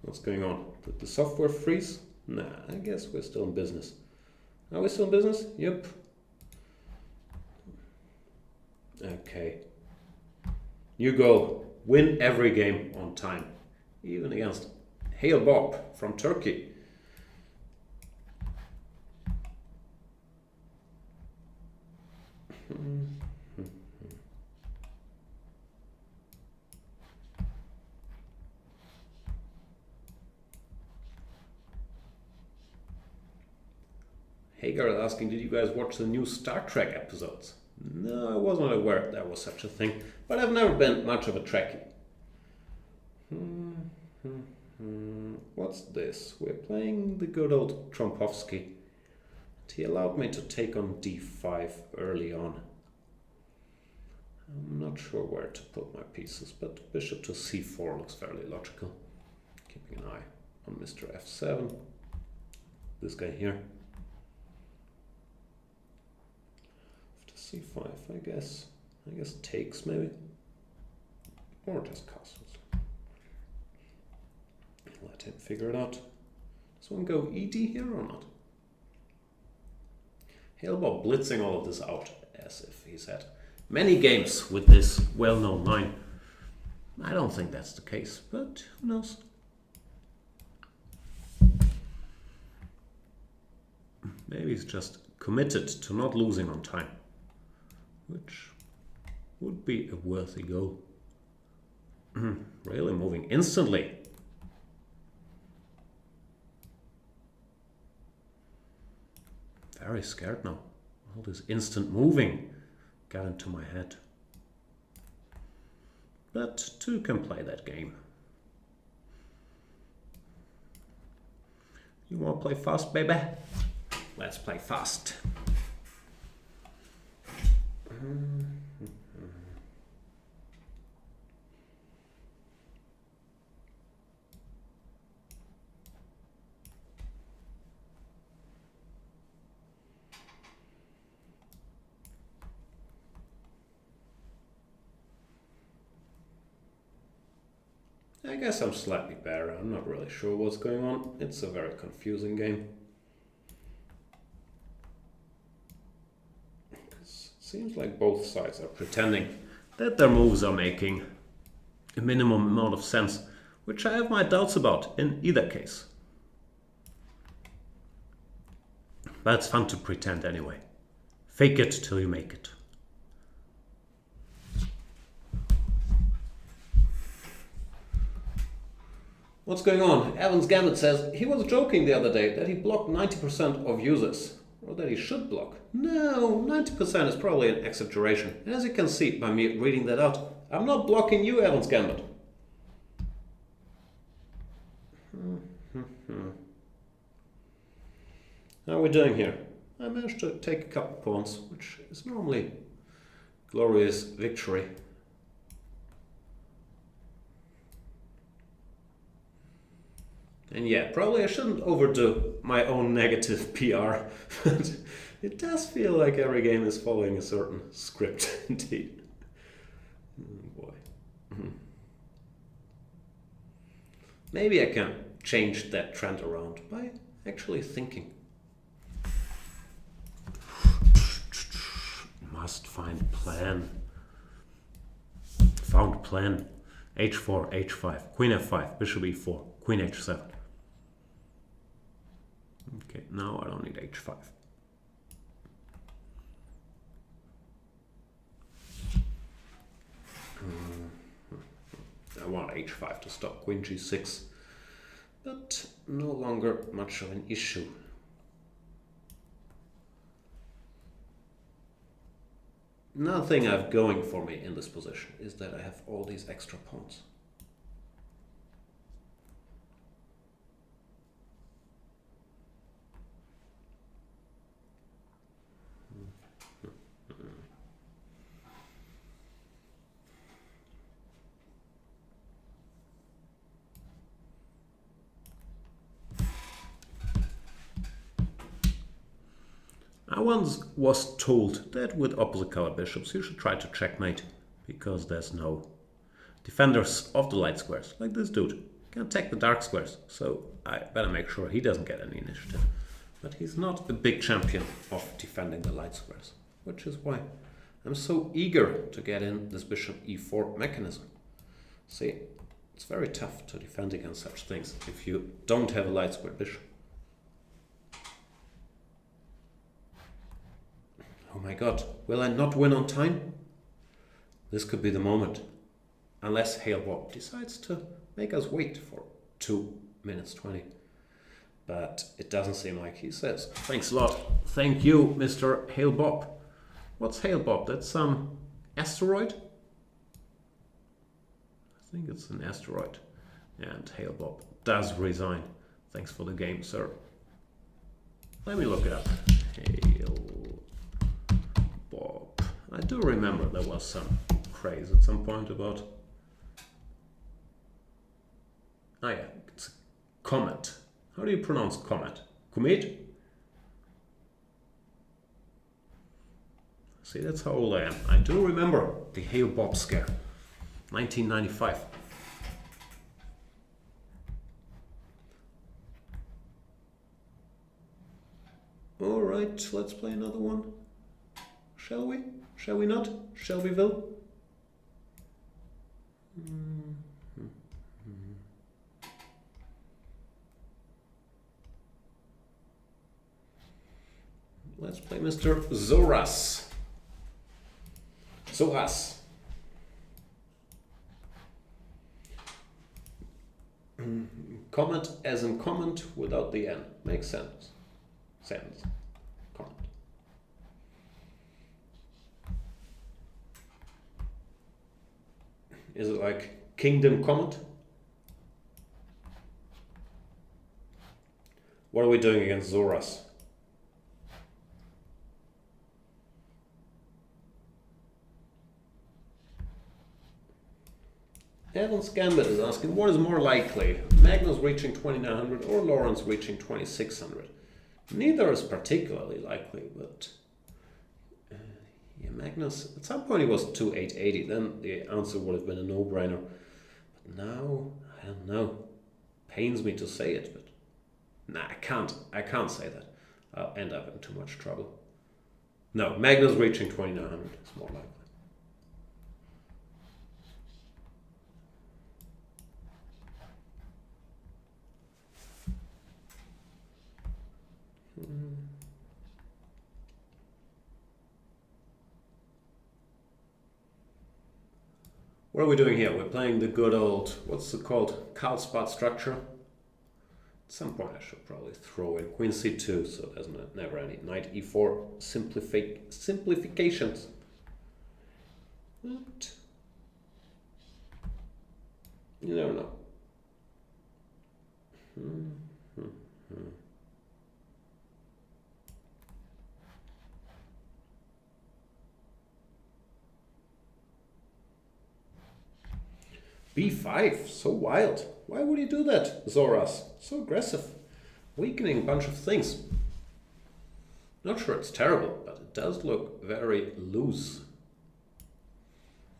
what's going on? Did the software freeze? Nah, I guess we're still in business. Are we still in business? Yep. Okay. You go. Win every game on time. Even against Hale-Bopp from Turkey. Hagar is asking, did you guys watch the new Star Trek episodes? No, I wasn't aware there was such a thing, but I've never been much of a Trekkie. What's this? We're playing the good old Trompovsky. He allowed me to take on d5 early on. I'm not sure where to put my pieces, but bishop to c4 looks fairly logical. Keeping an eye on Mr. f7. This guy here. c5, I guess takes maybe, or just castles. Let him figure it out. Does one go ed here or not? Hale-Bopp blitzing all of this out as if he's had many games with this well-known line. I don't think that's the case, but who knows? Maybe he's just committed to not losing on time, which would be a worthy goal. Really moving instantly. Very scared now. All this instant moving got into my head. But two can play that game. You want to play fast, baby? Let's play fast. I guess I'm slightly better. I'm not really sure what's going on. It's a very confusing game. It seems like both sides are pretending that their moves are making a minimum amount of sense, which I have my doubts about in either case. But it's fun to pretend anyway. Fake it till you make it. What's going on? Evans Gambit says he was joking the other day that he blocked 90% of users. Or that he should block. No, 90% is probably an exaggeration. And as you can see by me reading that out, I'm not blocking you, Evans Gambit. How are we doing here? I managed to take a couple pawns, which is normally glorious victory. And yeah, probably I shouldn't overdo my own negative PR, but it does feel like every game is following a certain script indeed. Oh boy. Maybe I can change that trend around by actually thinking. Must find plan. Found plan. H4, H5, Queen F5, Bishop E4, Queen H7. Okay, now I don't need H5. I want H5 to stop Queen G6, but no longer much of an issue. Another thing I have going for me in this position is that I have all these extra pawns. I once was told that with opposite color bishops you should try to checkmate, because there's no defenders of the light squares, like this dude. Can attack the dark squares, so I better make sure he doesn't get any initiative. But he's not a big champion of defending the light squares, which is why I'm so eager to get in this bishop e4 mechanism. See, it's very tough to defend against such things if you don't have a light square bishop. Oh my god, will I not win on time? This could be the moment. Unless Hale-Bopp decides to make us wait for 2 minutes 20. But it doesn't seem like he says. Thanks a lot. Thank you, Mr. Hale-Bopp. What's Hale-Bopp? That's some asteroid? I think it's an asteroid. And Hale-Bopp does resign. Thanks for the game, sir. Let me look it up. Hale-Bopp. I do remember there was some craze at some point about... Oh yeah, it's a comet. How do you pronounce comet? Comet? See, that's how old I am. I do remember the Hale-Bopp scare. 1995. Alright, let's play another one. Shall we? Shall we not? Shall we, Will? Let's play Mr. Soros. Soros. Comment as in comment without the N. Makes sense. Comment. Is it like Kingdom Comment? What are we doing against Soros? Evans Gambit is asking, what is more likely? Magnus reaching 2900 or Lawrence reaching 2600? Neither is particularly likely, but yeah, Magnus, at some point he was 2880, then the answer would have been a no-brainer. But now, I don't know. Pains me to say it, but nah, I can't say that. I'll end up in too much trouble. No, Magnus reaching 2900 is more likely. What are we doing here? We're playing the good old, what's it called? Carlsbad structure. At some point I should probably throw in Queen C2 so there's never any Knight E4 simplifications. But you never know. B5, so wild. Why would he do that, Soros? So aggressive. Weakening a bunch of things. Not sure it's terrible, but it does look very loose.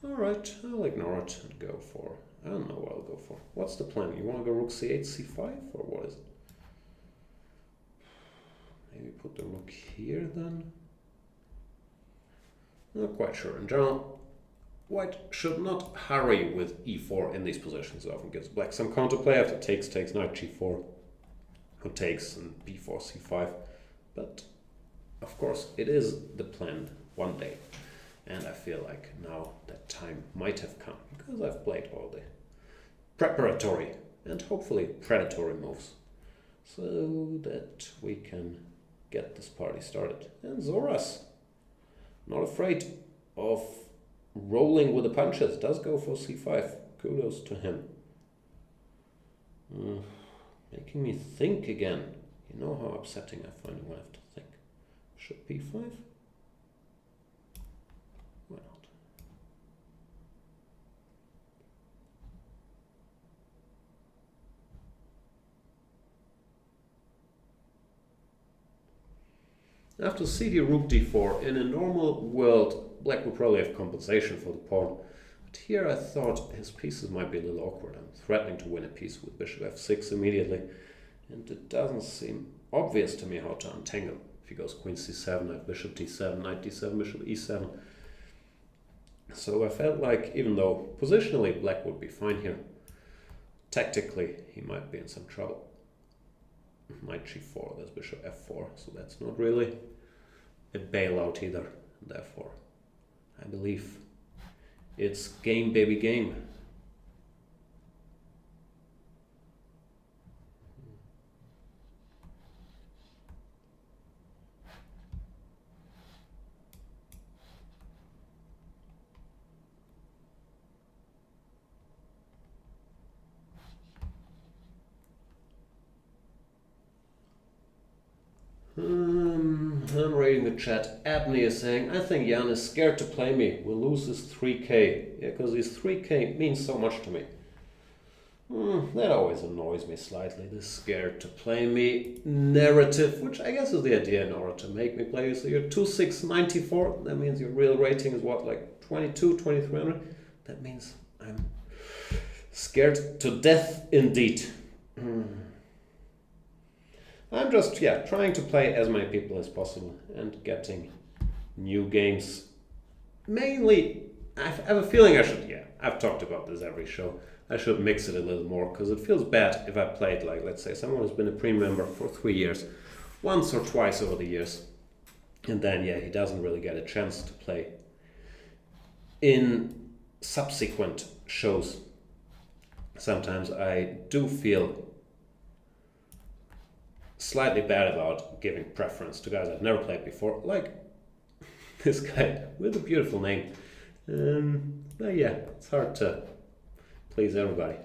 Alright, I'll ignore it and go for... I don't know what I'll go for. What's the plan? You want to go rook c8, c5, or what is it? Maybe put the rook here then? Not quite sure. In general, White should not hurry with e4 in these positions. It often gives black some counterplay after takes, knight g4, who takes, and b4, c5. But, of course, it is the plan one day. And I feel like now that time might have come, because I've played all the preparatory and hopefully predatory moves, so that we can get this party started. And Soros, not afraid of rolling with the punches, does go for c5. Kudos to him. Making me think again. You know how upsetting I find it when I have to think. Should p5? Why not? After cd rook d4, in a normal world, black would probably have compensation for the pawn. But here I thought his pieces might be a little awkward. I'm threatening to win a piece with bishop f6 immediately. And it doesn't seem obvious to me how to untangle. If he goes queen c7, I have bishop d7, knight d7, bishop e7. So I felt like, even though positionally black would be fine here, tactically he might be in some trouble. Knight g4, there's bishop f4, so that's not really a bailout either. Therefore, I believe it's game baby game. I'm reading the chat. Abney is saying, I think Jan is scared to play me. We'll lose his 3k. Yeah, because his 3k means so much to me. That always annoys me slightly, this scared to play me narrative, which I guess is the idea in order to make me play you. So you're 2694, that means your real rating is what, like 22, 2300? That means I'm scared to death indeed. I'm just, trying to play as many people as possible and getting new games. Mainly, I have a feeling I should, I've talked about this every show. I should mix it a little more, because it feels bad if I played, like, let's say, someone who's been a Prem member for 3 years, once or twice over the years. And then, he doesn't really get a chance to play in subsequent shows. Sometimes I do feel slightly bad about giving preference to guys I've never played before, like this guy with a beautiful name. But it's hard to please everybody.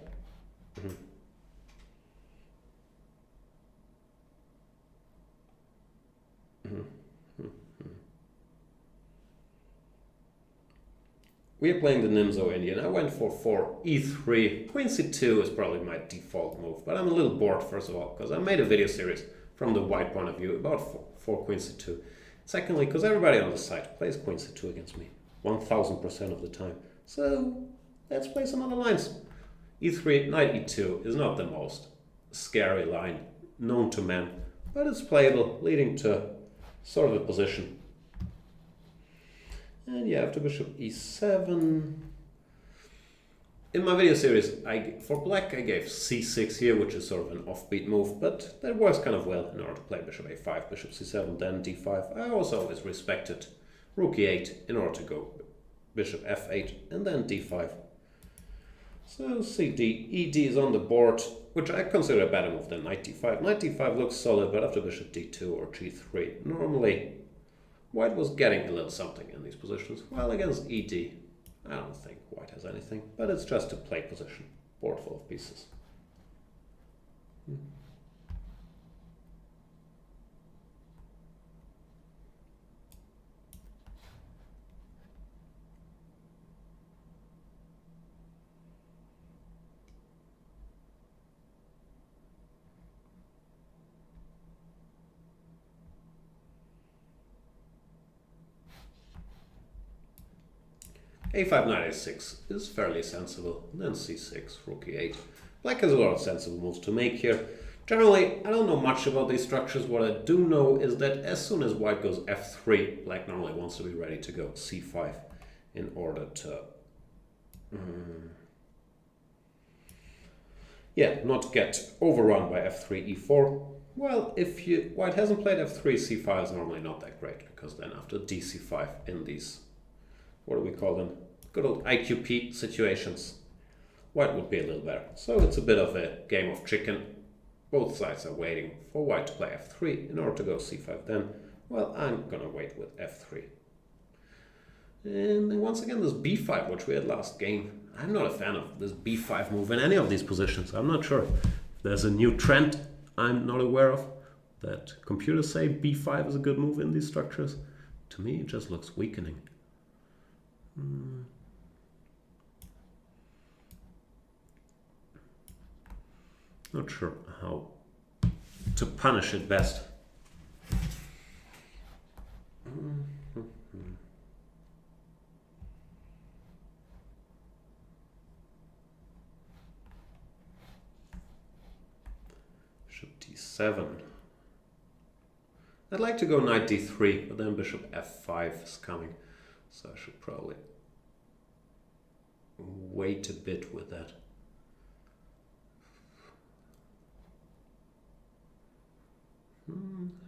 We are playing the Nimzo Indian. I went for 4e3. Queen c2 is probably my default move, but I'm a little bored, first of all, because I made a video series from the white point of view about 4 queen c2. Secondly, because everybody on the site plays queen c2 against me 1000% of the time. So let's play some other lines. e3, knight e2 is not the most scary line known to man, but it's playable, leading to sort of a position. And yeah, after bishop e7. In my video series, for black, I gave c6 here, which is sort of an offbeat move, but that works kind of well in order to play bishop a5, bishop c7, then d5. I also always respected rook e8 in order to go bishop f8 and then d5. So cd, ed is on the board, which I consider a better move than knight d5. Knight d5 looks solid, but after bishop d2 or g3, normally white was getting a little something in these positions, while against ed, I don't think white has anything, but it's just a play position, board full of pieces. a5, knight a6 is fairly sensible, then c6, rook e8. Black has a lot of sensible moves to make here. Generally, I don't know much about these structures. What I do know is that as soon as white goes f3, black normally wants to be ready to go c5 in order to not get overrun by f3, e4. Well, if white hasn't played f3, c5 is normally not that great, because then after dc5 in these, what do we call them? Good old IQP situations, white would be a little better. So it's a bit of a game of chicken. Both sides are waiting for white to play f3 in order to go c5. Then, well, I'm gonna wait with f3. And then once again, this b5, which we had last game. I'm not a fan of this b5 move in any of these positions. I'm not sure if there's a new trend I'm not aware of, that computers say b5 is a good move in these structures. To me, it just looks weakening. Not sure how to punish it best. Bishop d7. I'd like to go knight d3, but then bishop f5 is coming, so I should probably wait a bit with that.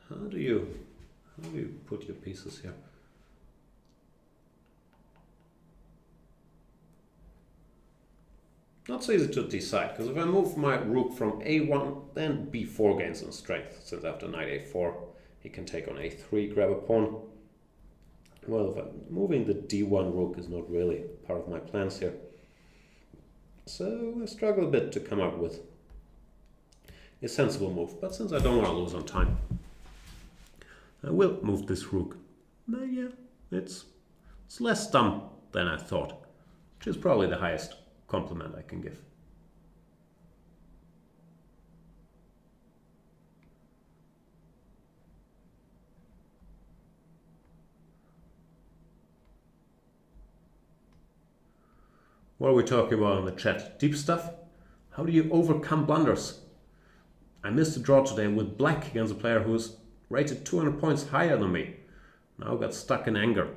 How do you put your pieces here? Not so easy to decide, because if I move my rook from a1, then b4 gains in strength, since after knight a4 he can take on a3, grab a pawn. Well, if I'm moving the d1 rook is not really part of my plans here. So I struggle a bit to come up with a sensible move, but since I don't want to lose on time, I will move this rook. Yeah, it's less dumb than I thought, which is probably the highest compliment I can give. What are we talking about in the chat? Deep stuff? How do you overcome blunders? I missed a draw today with black against a player who's rated 200 points higher than me. Now got stuck in anger.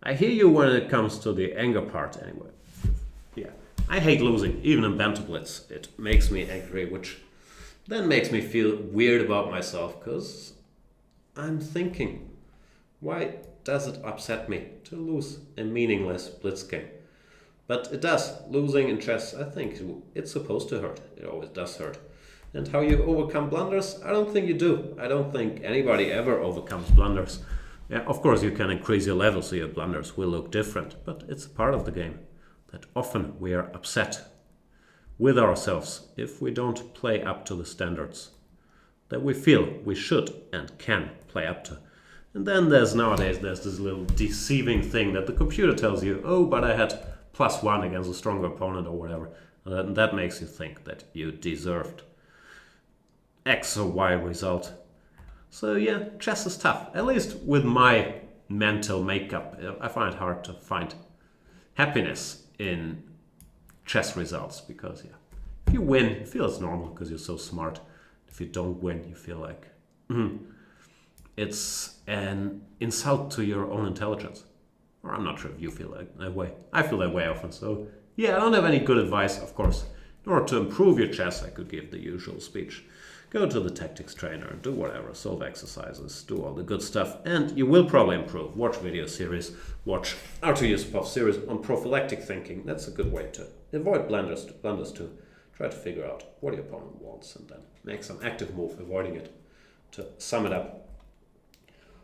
I hear you when it comes to the anger part anyway. Yeah, I hate losing, even in Banter Blitz. It makes me angry, which then makes me feel weird about myself, because I'm thinking, why does it upset me to lose a meaningless Blitz game? But it does. Losing in chess, I think it's supposed to hurt. It always does hurt. And how you overcome blunders? I don't think you do. I don't think anybody ever overcomes blunders. Yeah, of course you can increase your level so your blunders will look different, but it's part of the game that often we are upset with ourselves if we don't play up to the standards that we feel we should and can play up to. And then nowadays there's this little deceiving thing that the computer tells you, oh, but I had +1 against a stronger opponent or whatever. And that makes you think that you deserved X or Y result. So yeah, chess is tough. At least with my mental makeup, I find it hard to find happiness in chess results, because yeah, if you win, you feel it's normal because you're so smart. If you don't win, you feel like it's an insult to your own intelligence. Or I'm not sure if you feel that way. I feel that way often. So yeah, I don't have any good advice, of course. In order to improve your chess, I could give the usual speech. Go to the tactics trainer, do whatever, solve exercises, do all the good stuff, and you will probably improve. Watch video series, watch How to Use Puff series on prophylactic thinking. That's a good way to avoid blunders too. Try to figure out what your opponent wants and then make some active move avoiding it, to sum it up.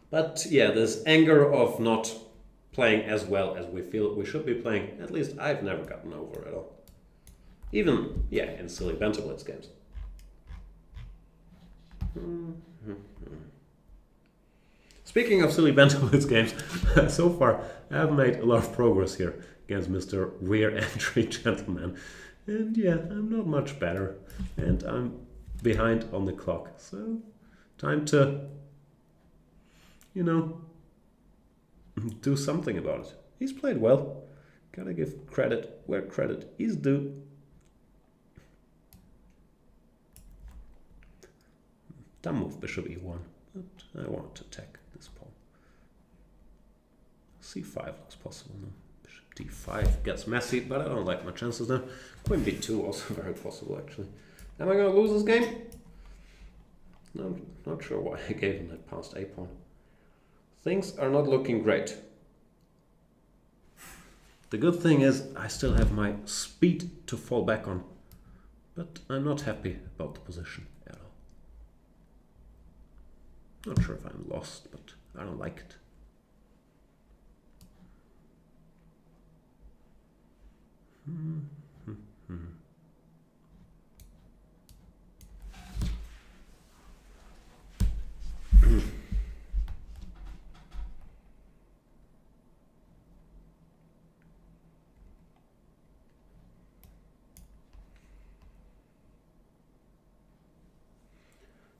But yeah, this anger of not playing as well as we feel we should be playing, at least I've never gotten over at all. Even, yeah, in silly Banter Blitz games. Speaking of silly Banter Blitz games, so far I have made a lot of progress here against Mr. Rear Entry Gentleman. And yeah, I'm not much better. And I'm behind on the clock. So, time to, do something about it. He's played well. Gotta give credit where credit is due. Dumb move, bishop e1, but I want to attack this pawn. c5 looks possible now. Bishop d5 gets messy, but I don't like my chances now. Queen b2 also very possible, actually. Am I going to lose this game? No, I'm not sure why I gave him that passed a pawn. Things are not looking great. The good thing is I still have my speed to fall back on, but I'm not happy about the position at all. Not sure if I'm lost, but I don't like it.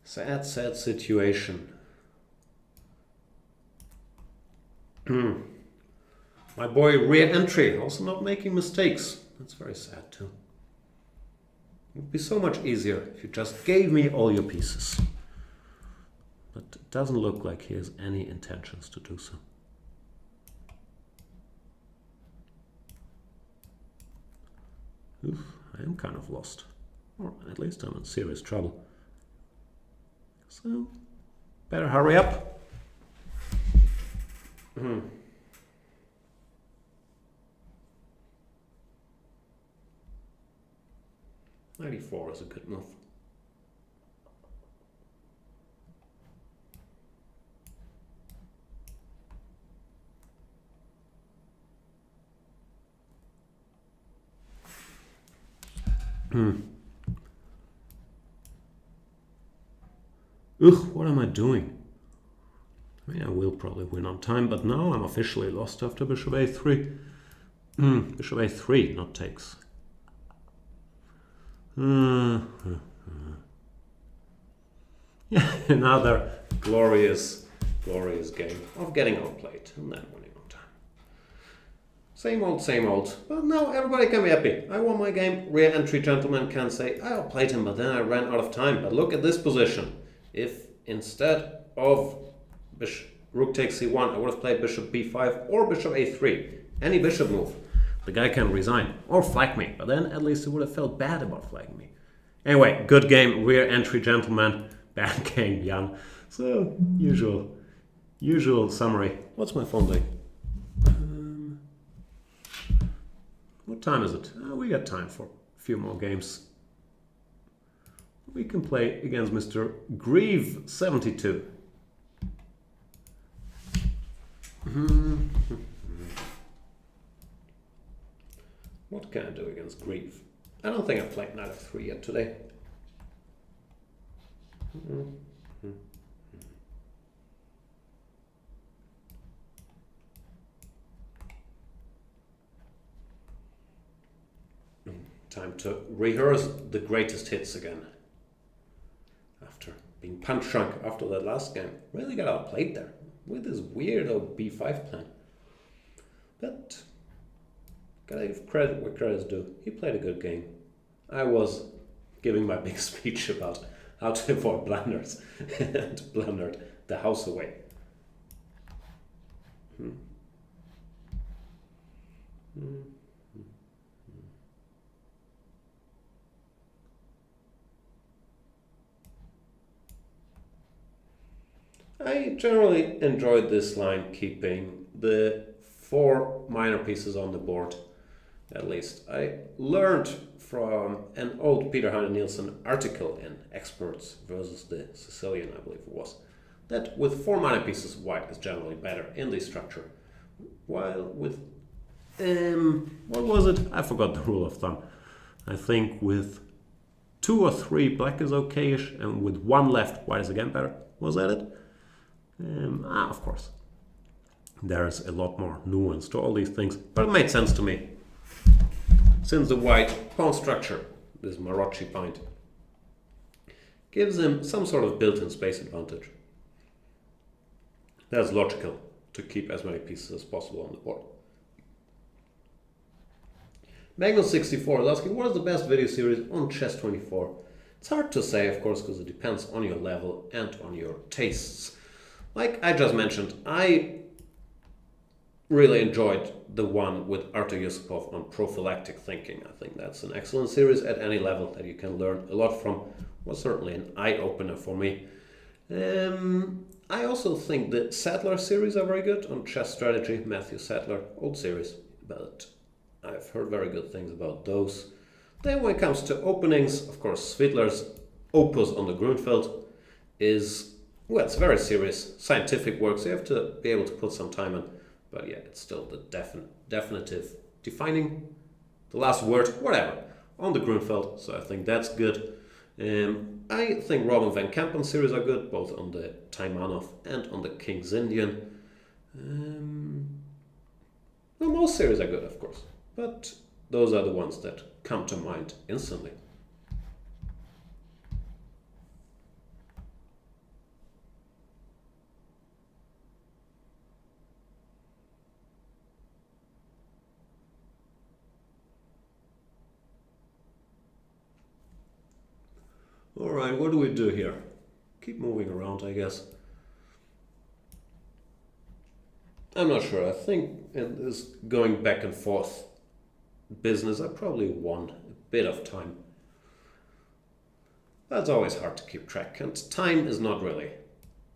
Sad situation. My boy Rear Entry also not making mistakes. That's very sad too. It would be so much easier if you just gave me all your pieces. But it doesn't look like he has any intentions to do so. Oof, I am kind of lost. Or at least I'm in serious trouble. So, better hurry up. 94 is a good move. Ugh, what am I doing? I mean, I will probably win on time, but now I'm officially lost after bishop a3. Bishop a3, not takes. Yeah, another glorious game of getting outplayed and then winning on time. Same old, but now everybody can be happy. I won my game. Rear Entry Gentleman can say, I outplayed him, but then I ran out of time. But look at this position. If instead of rook takes c1, I would have played bishop b5 or bishop a3, any bishop move, the guy can resign or flag me, but then at least he would have felt bad about flagging me. Anyway, good game, Rear Entry Gentleman, bad game, Jan. So, usual summary. What's my phone doing? What time is it? We got time for a few more games. We can play against Mr. Greaves 72. What can I do against Greaves? I don't think I've played knight f3 yet today. Time to rehearse the greatest hits again. After being punch drunk after that last game. Really got outplayed there with this weirdo b5 plan. But Gotta give credit where credit's due. He played a good game. I was giving my big speech about how to avoid blunders and blundered the house away. I generally enjoyed this line, keeping the 4 minor pieces on the board, at least. I learned from an old Peter Heine Nielsen article in Experts versus the Sicilian, I believe it was, that with 4 minor pieces, white is generally better in the structure. While with, what was it? I forgot the rule of thumb. I think with 2 or 3, black is okay-ish, and with 1 left, white is again better. Was that it? Of course. There's a lot more nuance to all these things, but it made sense to me. Since the white pawn structure, this Marocci bind, gives him some sort of built-in space advantage. That's logical to keep as many pieces as possible on the board. Magnus64 is asking, what is the best video series on Chess24? It's hard to say, of course, because it depends on your level and on your tastes. Like I just mentioned, I really enjoyed the one with Artur Yusupov on prophylactic thinking. I think that's an excellent series at any level that you can learn a lot from. Was certainly an eye-opener for me. I also think the Sadler series are very good on chess strategy. Matthew Sadler, old series, but I've heard very good things about those. Then when it comes to openings, of course, Svidler's opus on the Grunfeld is, well, it's very serious scientific work, so you have to be able to put some time in. But yeah, it's still the definitive defining the last word, whatever, on the Grunfeld, so I think that's good. I think Robin van Kampen series are good, both on the Taimanov and on the King's Indian. Well, most series are good, of course, but those are the ones that come to mind instantly. Alright, what do we do here? Keep moving around, I guess. I'm not sure. I think in this going back and forth business, I probably won a bit of time. That's always hard to keep track, and time is not really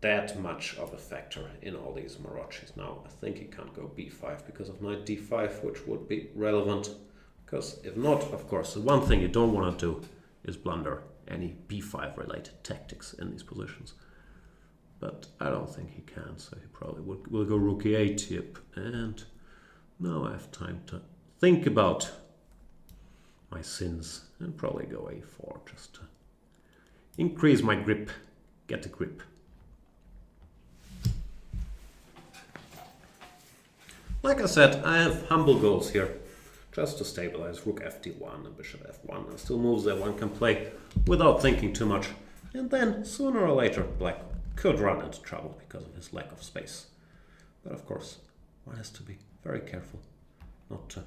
that much of a factor in all these Marocchis. Now, I think he can't go b5 because of knight d5, which would be relevant, because if not, of course, the one thing you don't want to do is blunder any b5 related tactics in these positions. But I don't think he can, so he probably will go rook e8, yep. And now I have time to think about my sins and probably go a4 just to increase my grip, get the grip. Like I said, I have humble goals here. Just to stabilize rook fd1 and bishop f1. And still moves that one can play without thinking too much. And then, sooner or later, black could run into trouble because of his lack of space. But of course, one has to be very careful not to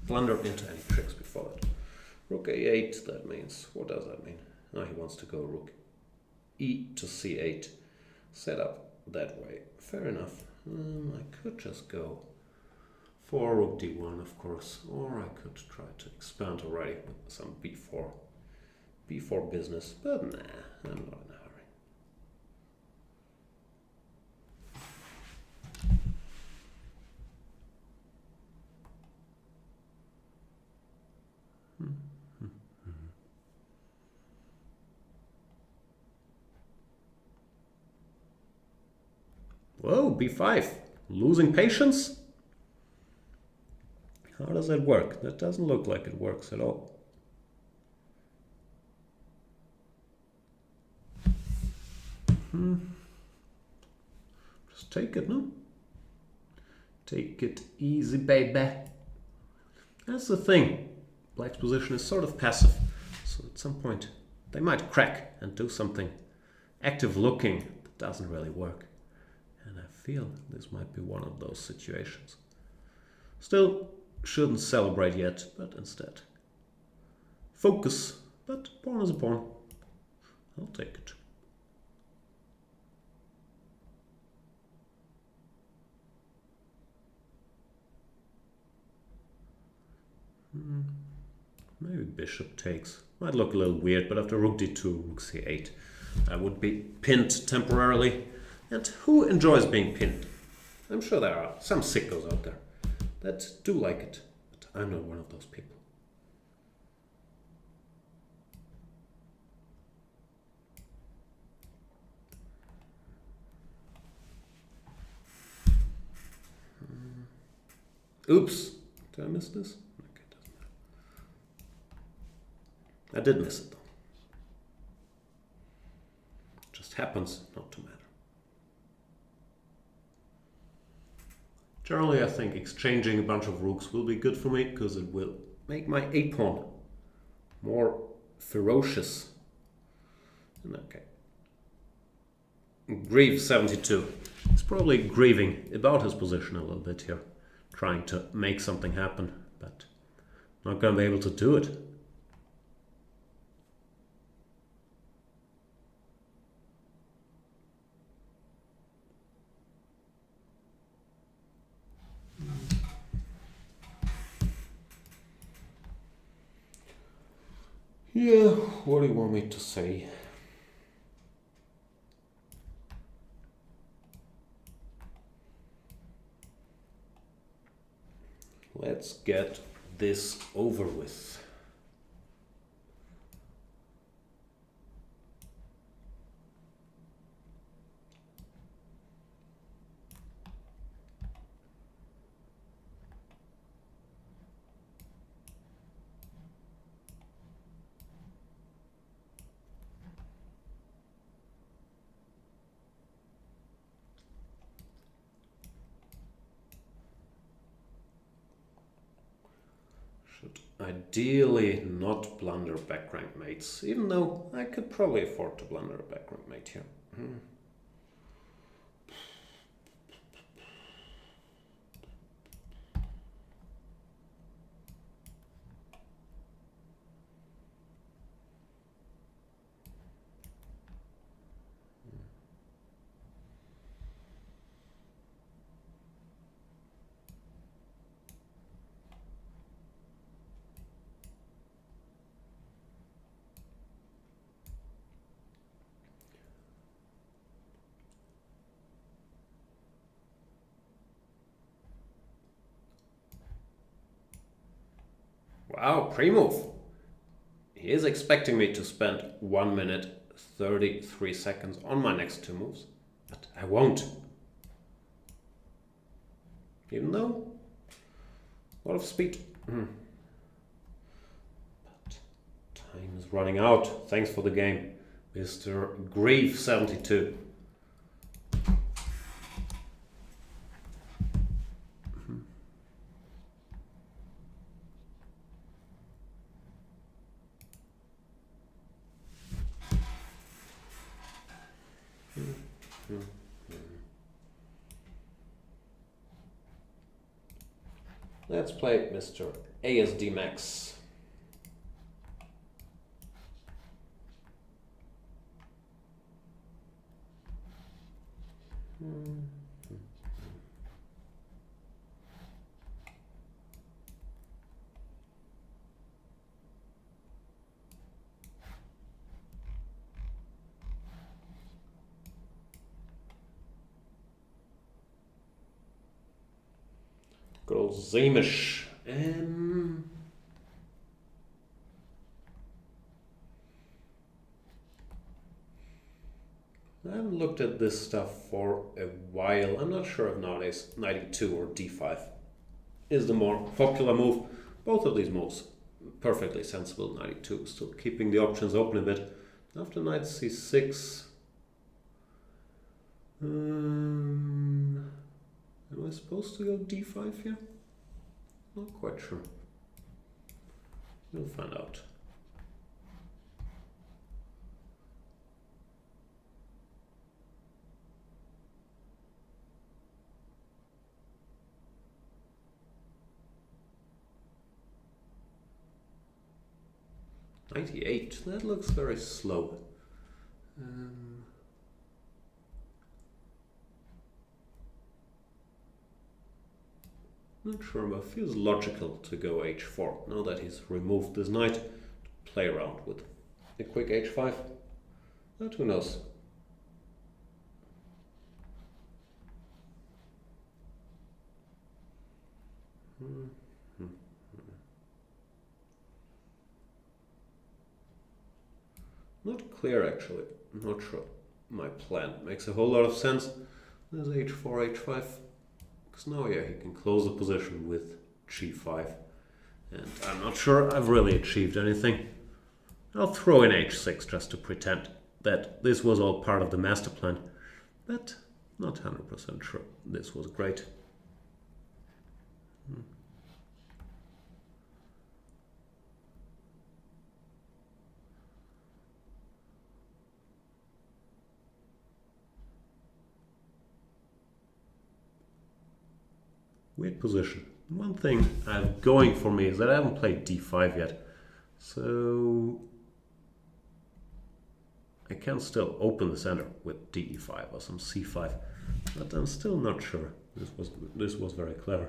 blunder into any tricks before that. Rook a8, that means, what does that mean? Now he wants to go rook e to c8. Set up that way. Fair enough. I could just go for rook d1, of course, or I could try to expand already with some b4 business, but nah, I'm not in a hurry. Whoa, b5, losing patience? How does that work? That doesn't look like it works at all. Just take it, no? Take it easy, baby. That's the thing. Black's position is sort of passive, so at some point they might crack and do something active looking that doesn't really work. And I feel this might be one of those situations. Still, shouldn't celebrate yet, but instead focus. But pawn is a pawn. I'll take it. Maybe bishop takes. Might look a little weird, but after rook d2, rook c8, I would be pinned temporarily. And who enjoys being pinned? I'm sure there are some sickos out there that do like it, but I'm not one of those people. Oops, did I miss this? Okay, doesn't matter. I did miss it though. Just happens not to matter. Generally, I think exchanging a bunch of rooks will be good for me because it will make my a-pawn more ferocious. Okay. Greaves 72. He's probably grieving about his position a little bit here, trying to make something happen, but not going to be able to do it. Yeah, what do you want me to say? Let's get this over with. Should ideally not blunder back rank mates, even though I could probably afford to blunder a back rank mate here. Wow, pre-move. He is expecting me to spend 1 minute 33 seconds on my next two moves, but I won't. Even though a lot of speed. But time is running out. Thanks for the game, Mr. Greaves 72. Let's play Mr. A SDMX. Good old Zamish. I haven't looked at this stuff for a while. I'm not sure if nowadays knight e2 or d5 is the more popular move. Both of these moves perfectly sensible. Knight e2 still keeping the options open a bit. After knight c6, am I supposed to go d5 here? Not quite sure. We'll find out. 98. That looks very slow. Not sure, but it feels logical to go h4 now that he's removed this knight. To play around with a quick h5. But who knows? Not clear actually. I'm not sure. My plan makes a whole lot of sense. There's h4, h5. Because now, yeah, he can close the position with g5. And I'm not sure I've really achieved anything. I'll throw in h6 just to pretend that this was all part of the master plan. But not 100% sure this was great. Weird position. One thing I have going for me is that I haven't played d5 yet. So I can still open the center with d5 or some c5. But I'm still not sure. This was very clever.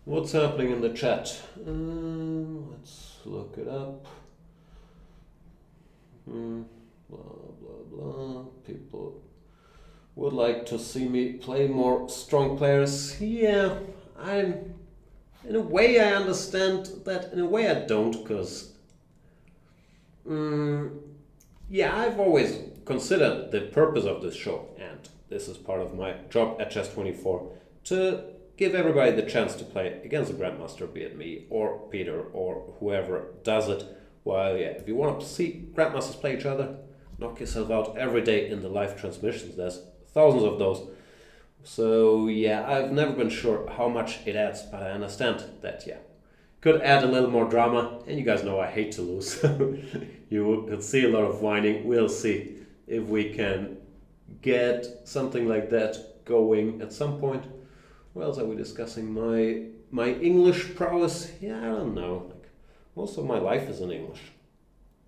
What's happening in the chat? Let's look it up. Blah, blah, blah. People would like to see me play more strong players. Yeah, in a way I understand that, in a way I don't, because yeah, I've always considered the purpose of this show, and this is part of my job at Chess24, to give everybody the chance to play against a Grandmaster, be it me or Peter or whoever does it. While, yeah, if you want to see Grandmasters play each other, knock yourself out every day in the live transmissions. There's thousands of those. So, yeah, I've never been sure how much it adds, but I understand that, yeah, could add a little more drama, and you guys know I hate to lose. You could see a lot of whining. We'll see if we can get something like that going at some point. What else are we discussing? My English prowess? Yeah, I don't know. Like, most of my life is in English.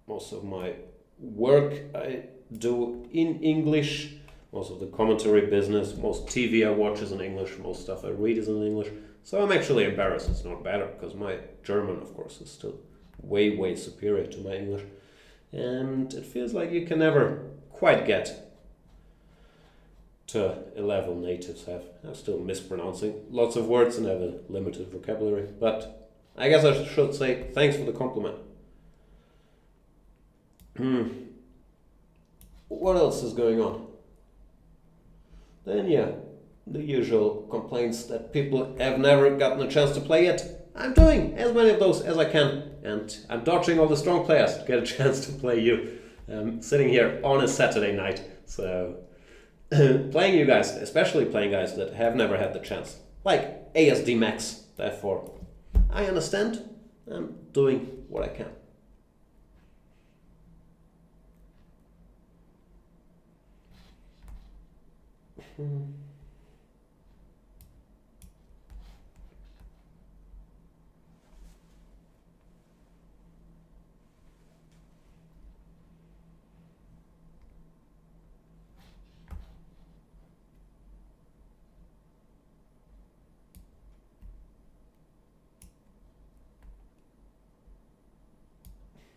Most of my work I do in English. Most of the commentary business, most TV I watch is in English. Most stuff I read is in English. So I'm actually embarrassed it's not better, because my German, of course, is still way, way superior to my English. And it feels like you can never quite get to a level natives have. I'm still mispronouncing lots of words and have a limited vocabulary, but I guess I should say thanks for the compliment. What else is going on? Then, yeah, the usual complaints that people have never gotten a chance to play yet. I'm doing as many of those as I can, and I'm dodging all the strong players to get a chance to play you. I'm sitting here on a Saturday night, so playing you guys, especially playing guys that have never had the chance, like A SDMX. Therefore, I understand. I'm doing what I can.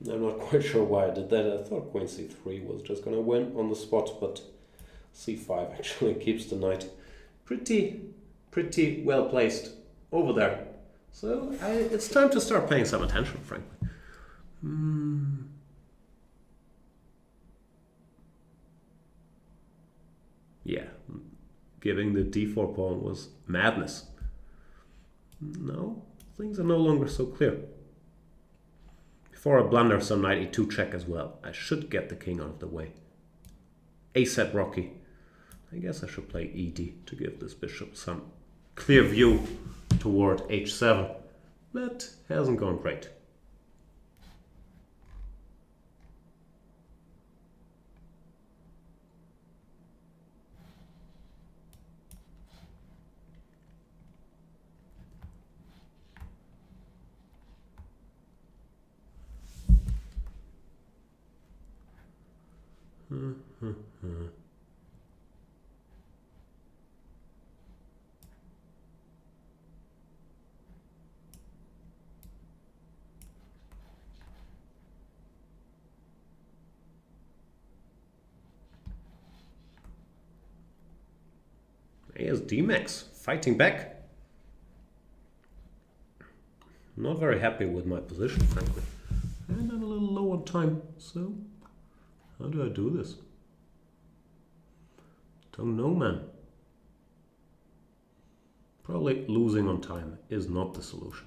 I'm not quite sure why I did that. I thought queen c3 was just going to win on the spot, but c5 actually keeps the knight pretty well placed over there. So it's time to start paying some attention, frankly. Yeah, giving the d4 pawn was madness. No, things are no longer so clear. Before I blunder some knight e2 check as well, I should get the king out of the way. A-set rocky. I guess I should play ed to give this bishop some clear view toward h7. That hasn't gone great. A SDMX fighting back. Not very happy with my position, frankly. And I'm a little low on time, so how do I do this? Don't know, man. Probably losing on time is not the solution.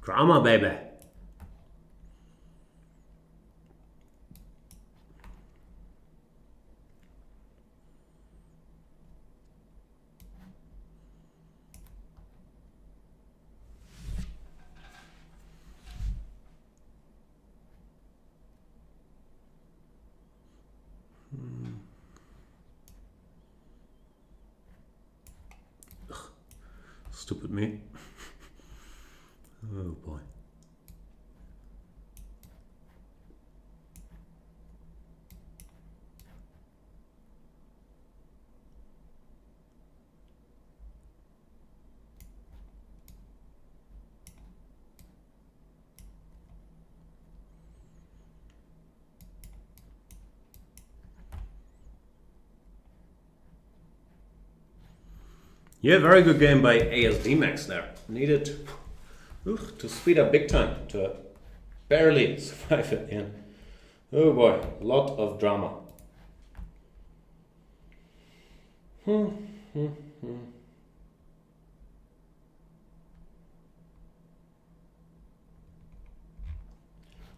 Drama, baby. Ugh, stupid me. Oh boy. Yeah, very good game by A SDMX there. Needed to speed up big time to barely survive it in. Oh boy, a lot of drama.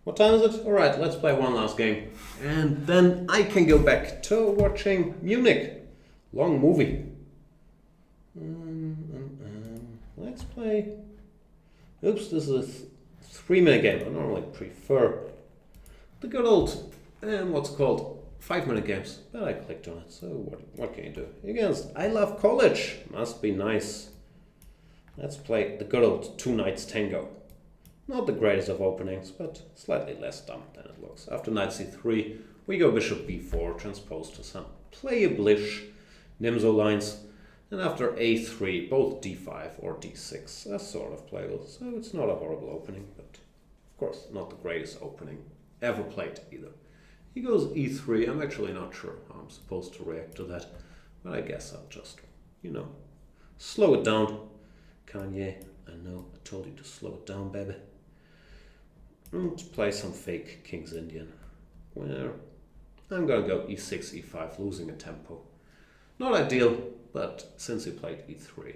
What time is it? Alright, let's play one last game. And then I can go back to watching Munich. Long movie. Let's play. Oops, this is a 3-minute game. I normally prefer the good old, what's called 5-minute games. But I clicked on it, so what can you do? Against I Love College. Must be nice. Let's play the good old 2 knights tango. Not the greatest of openings, but slightly less dumb than it looks. After knight c3, we go bishop b4, transposed to some playable-ish Nimzo lines. And after a3, both d5 or d6, that's sort of playable. So it's not a horrible opening, but of course not the greatest opening ever played either. He goes e3. I'm actually not sure how I'm supposed to react to that, but I guess I'll just, slow it down. Kanye, I know, I told you to slow it down, baby. And play some fake King's Indian, where I'm going to go e6, e5, losing a tempo. Not ideal, but since he played e3.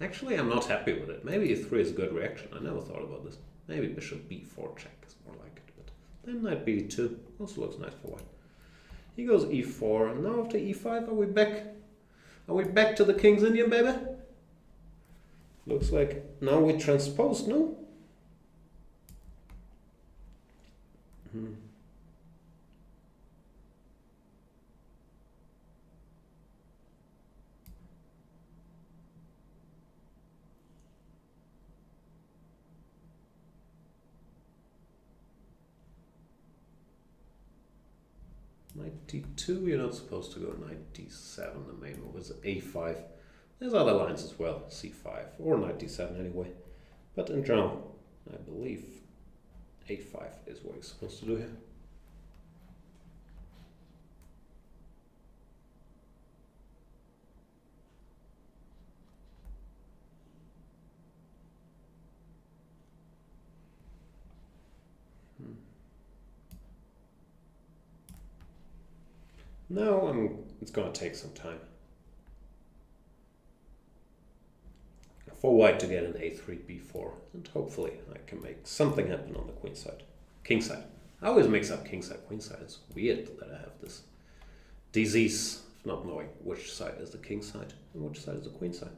Actually, I'm not happy with it. Maybe e3 is a good reaction. I never thought about this. Maybe bishop b4 check is more like it. But then knight b2 also looks nice for white. He goes e4, and now after e5, are we back? Are we back to the King's Indian, baby? Looks like now we transpose, no? Knight d2, you're not supposed to go knight d7, the main move is a5. There's other lines as well, c5, or knight d7 anyway. But in general, I believe a5 is what you're supposed to do here. Now it's going to take some time for white to get an a3, b4, and hopefully I can make something happen on the queen side. King side. I always mix up king side, queen side. It's weird that I have this disease of not knowing which side is the king side and which side is the queen side.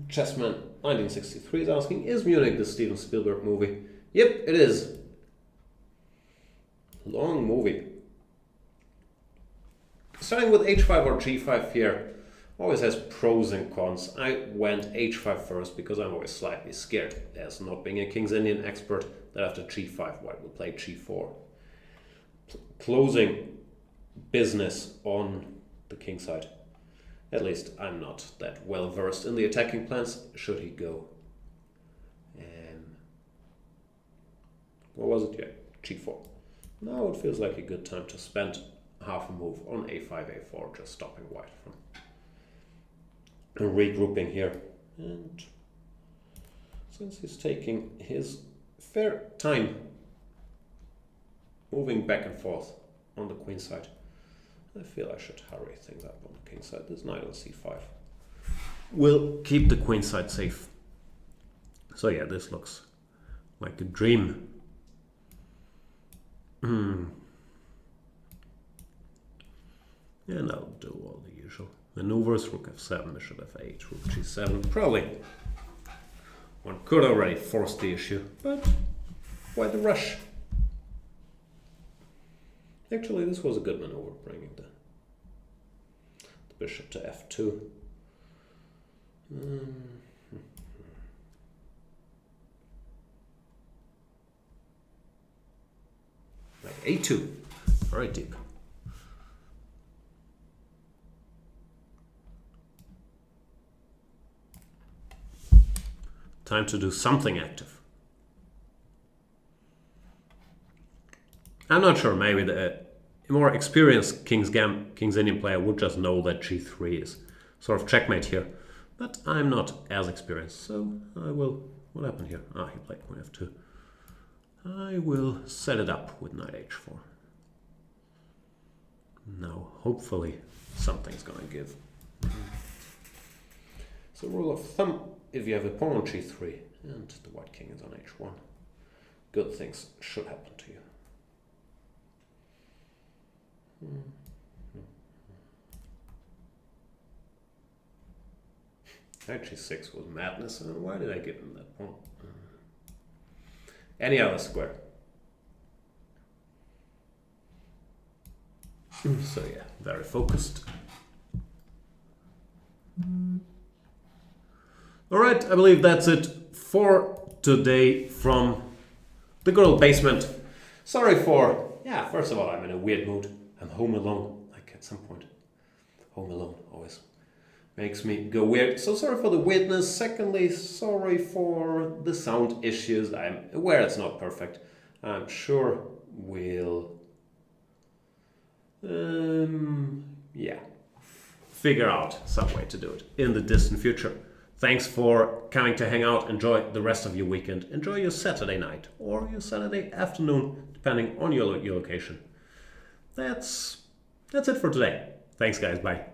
Chessman 1963 is asking, is Munich the Steven Spielberg movie? Yep, it is. Long movie. Starting with h5 or g5 here always has pros and cons. I went h5 first because I'm always slightly scared, as not being a King's Indian expert, that after g5 white will play g4. Closing business on the king side. At least I'm not that well versed in the attacking plans, should he go. What was it? Yeah, g4. Now it feels like a good time to spend half a move on a5, a4, just stopping white from regrouping here. And since he's taking his fair time moving back and forth on the queen side, I feel I should hurry things up on the king side. This knight on c5 will keep the queen side safe. So yeah, this looks like a dream. And I'll do all the usual maneuvers. Rook f7, bishop f8, rook g7. Probably one could already force the issue, but why the rush? Actually, this was a good maneuver, bringing the bishop to f2. Like a2, very deep. Time to do something active. I'm not sure, maybe the more experienced King's Indian player would just know that g3 is sort of checkmate here. But I'm not as experienced, so I will... What happened here? Ah, he played queen f2. I will set it up with knight h4. Now, hopefully, something's going to give. So, rule of thumb, if you have a pawn on g3 and the white king is on h1, good things should happen to you. Knight g6 was madness. Why did I give him that pawn? Any other square. So yeah, very focused. Alright, I believe that's it for today from the girl basement. Sorry for, first of all, I'm in a weird mood. I'm home alone, like at some point. Home alone always makes me go weird. So sorry for the weirdness. Secondly, sorry for the sound issues. I'm aware it's not perfect. I'm sure we'll figure out some way to do it in the distant future. Thanks for coming to hang out. Enjoy the rest of your weekend. Enjoy your Saturday night or your Saturday afternoon, depending on your location. That's it for today. Thanks guys, bye.